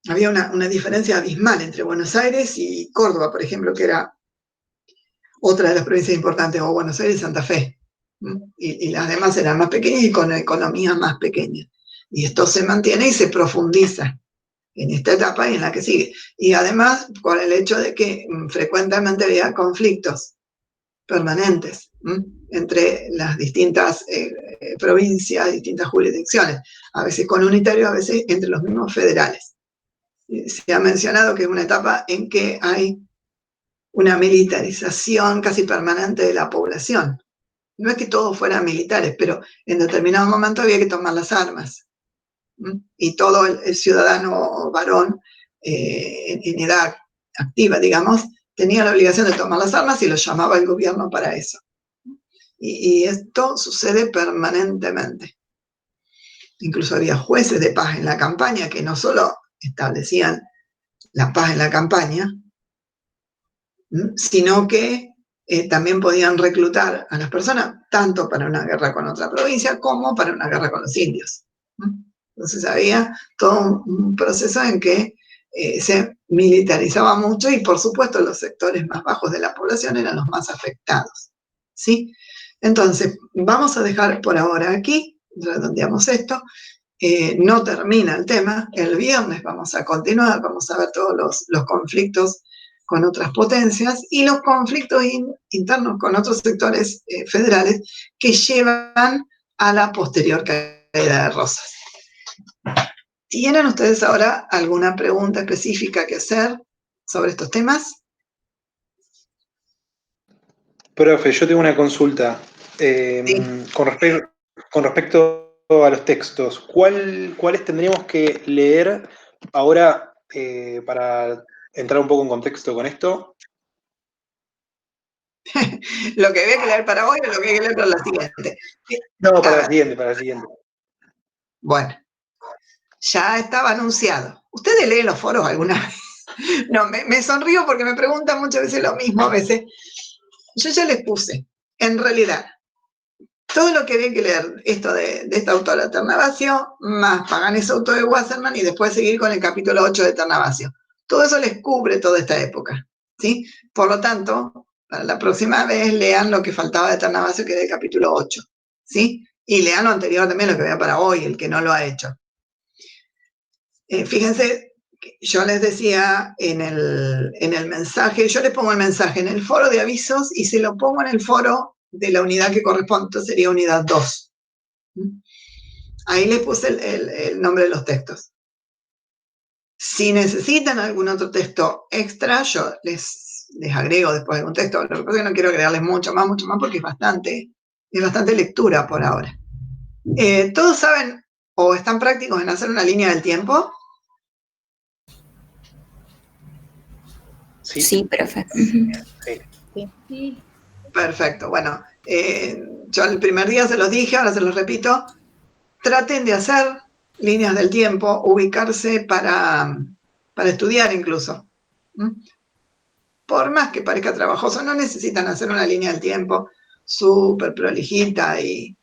Había una diferencia abismal entre Buenos Aires y Córdoba, por ejemplo, que era otra de las provincias importantes, o Buenos Aires y Santa Fe. Y las demás eran más pequeñas y con economías más pequeñas. Y esto se mantiene y se profundiza en esta etapa y en la que sigue. Y además, con el hecho de que frecuentemente había conflictos permanentes entre las distintas provincias, distintas jurisdicciones, a veces con unitarios, a veces entre los mismos federales. Se ha mencionado que es una etapa en que hay una militarización casi permanente de la población. No es que todos fueran militares, pero en determinado momento había que tomar las armas. Y todo el ciudadano varón en edad activa, digamos, tenía la obligación de tomar las armas y lo llamaba el gobierno para eso. Y esto sucede permanentemente. Incluso había jueces de paz en la campaña que no solo establecían la paz en la campaña, sino que también podían reclutar a las personas tanto para una guerra con otra provincia como para una guerra con los indios. Entonces había todo un proceso en que se militarizaba mucho y por supuesto los sectores más bajos de la población eran los más afectados. ¿Sí? Entonces, vamos a dejar por ahora aquí, redondeamos esto, no termina el tema, el viernes vamos a continuar, vamos a ver todos los conflictos con otras potencias y los conflictos internos con otros sectores federales que llevan a la posterior caída de Rosas. ¿Tienen ustedes ahora alguna pregunta específica que hacer sobre estos temas? Profe, yo tengo una consulta. Sí. Con respecto a los textos, ¿cuáles tendríamos que leer ahora para entrar un poco en contexto con esto? ¿Lo que había que leer para hoy o lo que hay que leer para la siguiente? No, para la siguiente. Bueno, ya estaba anunciado. ¿Ustedes leen los foros alguna vez? No, me sonrío porque me preguntan muchas veces lo mismo a veces. Yo ya les puse, en realidad, todo lo que había que leer, esto de esta autora Ternavasio, más Paganes Auto de Wasserman y después seguir con el capítulo 8 de Ternavasio. Todo eso les cubre toda esta época, ¿sí? Por lo tanto, para la próxima vez lean lo que faltaba de Ternavasio, que es el capítulo 8, ¿sí? Y lean lo anterior también, lo que vea para hoy, el que no lo ha hecho. Fíjense, yo les decía en el mensaje, yo les pongo el mensaje en el foro de avisos y se lo pongo en el foro de la unidad que corresponde, entonces sería unidad 2. Ahí les puse el nombre de los textos. Si necesitan algún otro texto extra, yo les agrego después algún texto. Lo que pasa es que no quiero agregarles mucho más porque es bastante lectura por ahora. ¿Todos saben o están prácticos en hacer una línea del tiempo? Sí, profe. Sí. Perfecto, bueno, yo el primer día se los dije, ahora se los repito, traten de hacer líneas del tiempo, ubicarse para estudiar incluso. Por más que parezca trabajoso, no necesitan hacer una línea del tiempo súper prolijita y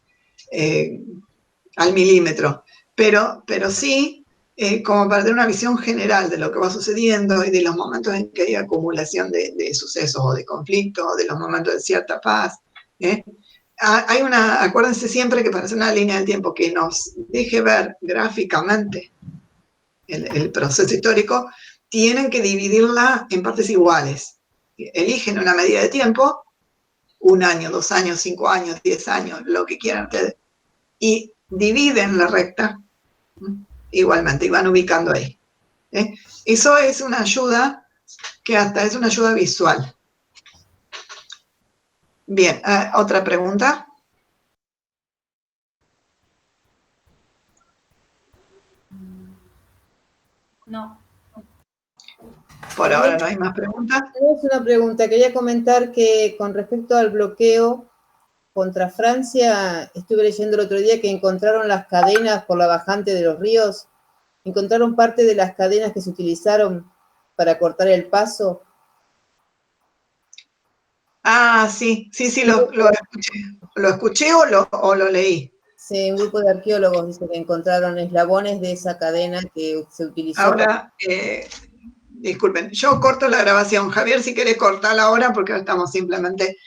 al milímetro, pero sí como para tener una visión general de lo que va sucediendo y de los momentos en que hay acumulación de sucesos o de conflictos, o de los momentos de cierta paz. Acuérdense siempre que para hacer una línea del tiempo que nos deje ver gráficamente el proceso histórico, tienen que dividirla en partes iguales. Eligen una medida de tiempo, 1 año, 2 años, 5 años, 10 años, lo que quieran ustedes, y dividen la recta igualmente y van ubicando ahí. Eso es una ayuda que hasta es una ayuda visual. Bien, ¿otra pregunta? No. Por ahora no hay más preguntas. Es una pregunta. Quería comentar que con respecto al bloqueo contra Francia, estuve leyendo el otro día que encontraron las cadenas por la bajante de los ríos, encontraron parte de las cadenas que se utilizaron para cortar el paso. Ah, sí, lo escuché. ¿Lo escuché o lo leí? Sí, un grupo de arqueólogos dice que encontraron eslabones de esa cadena que se utilizó. Ahora, disculpen, yo corto la grabación. Javier, si querés cortarla ahora porque estamos simplemente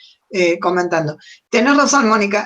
comentando. Tenés razón, Mónica.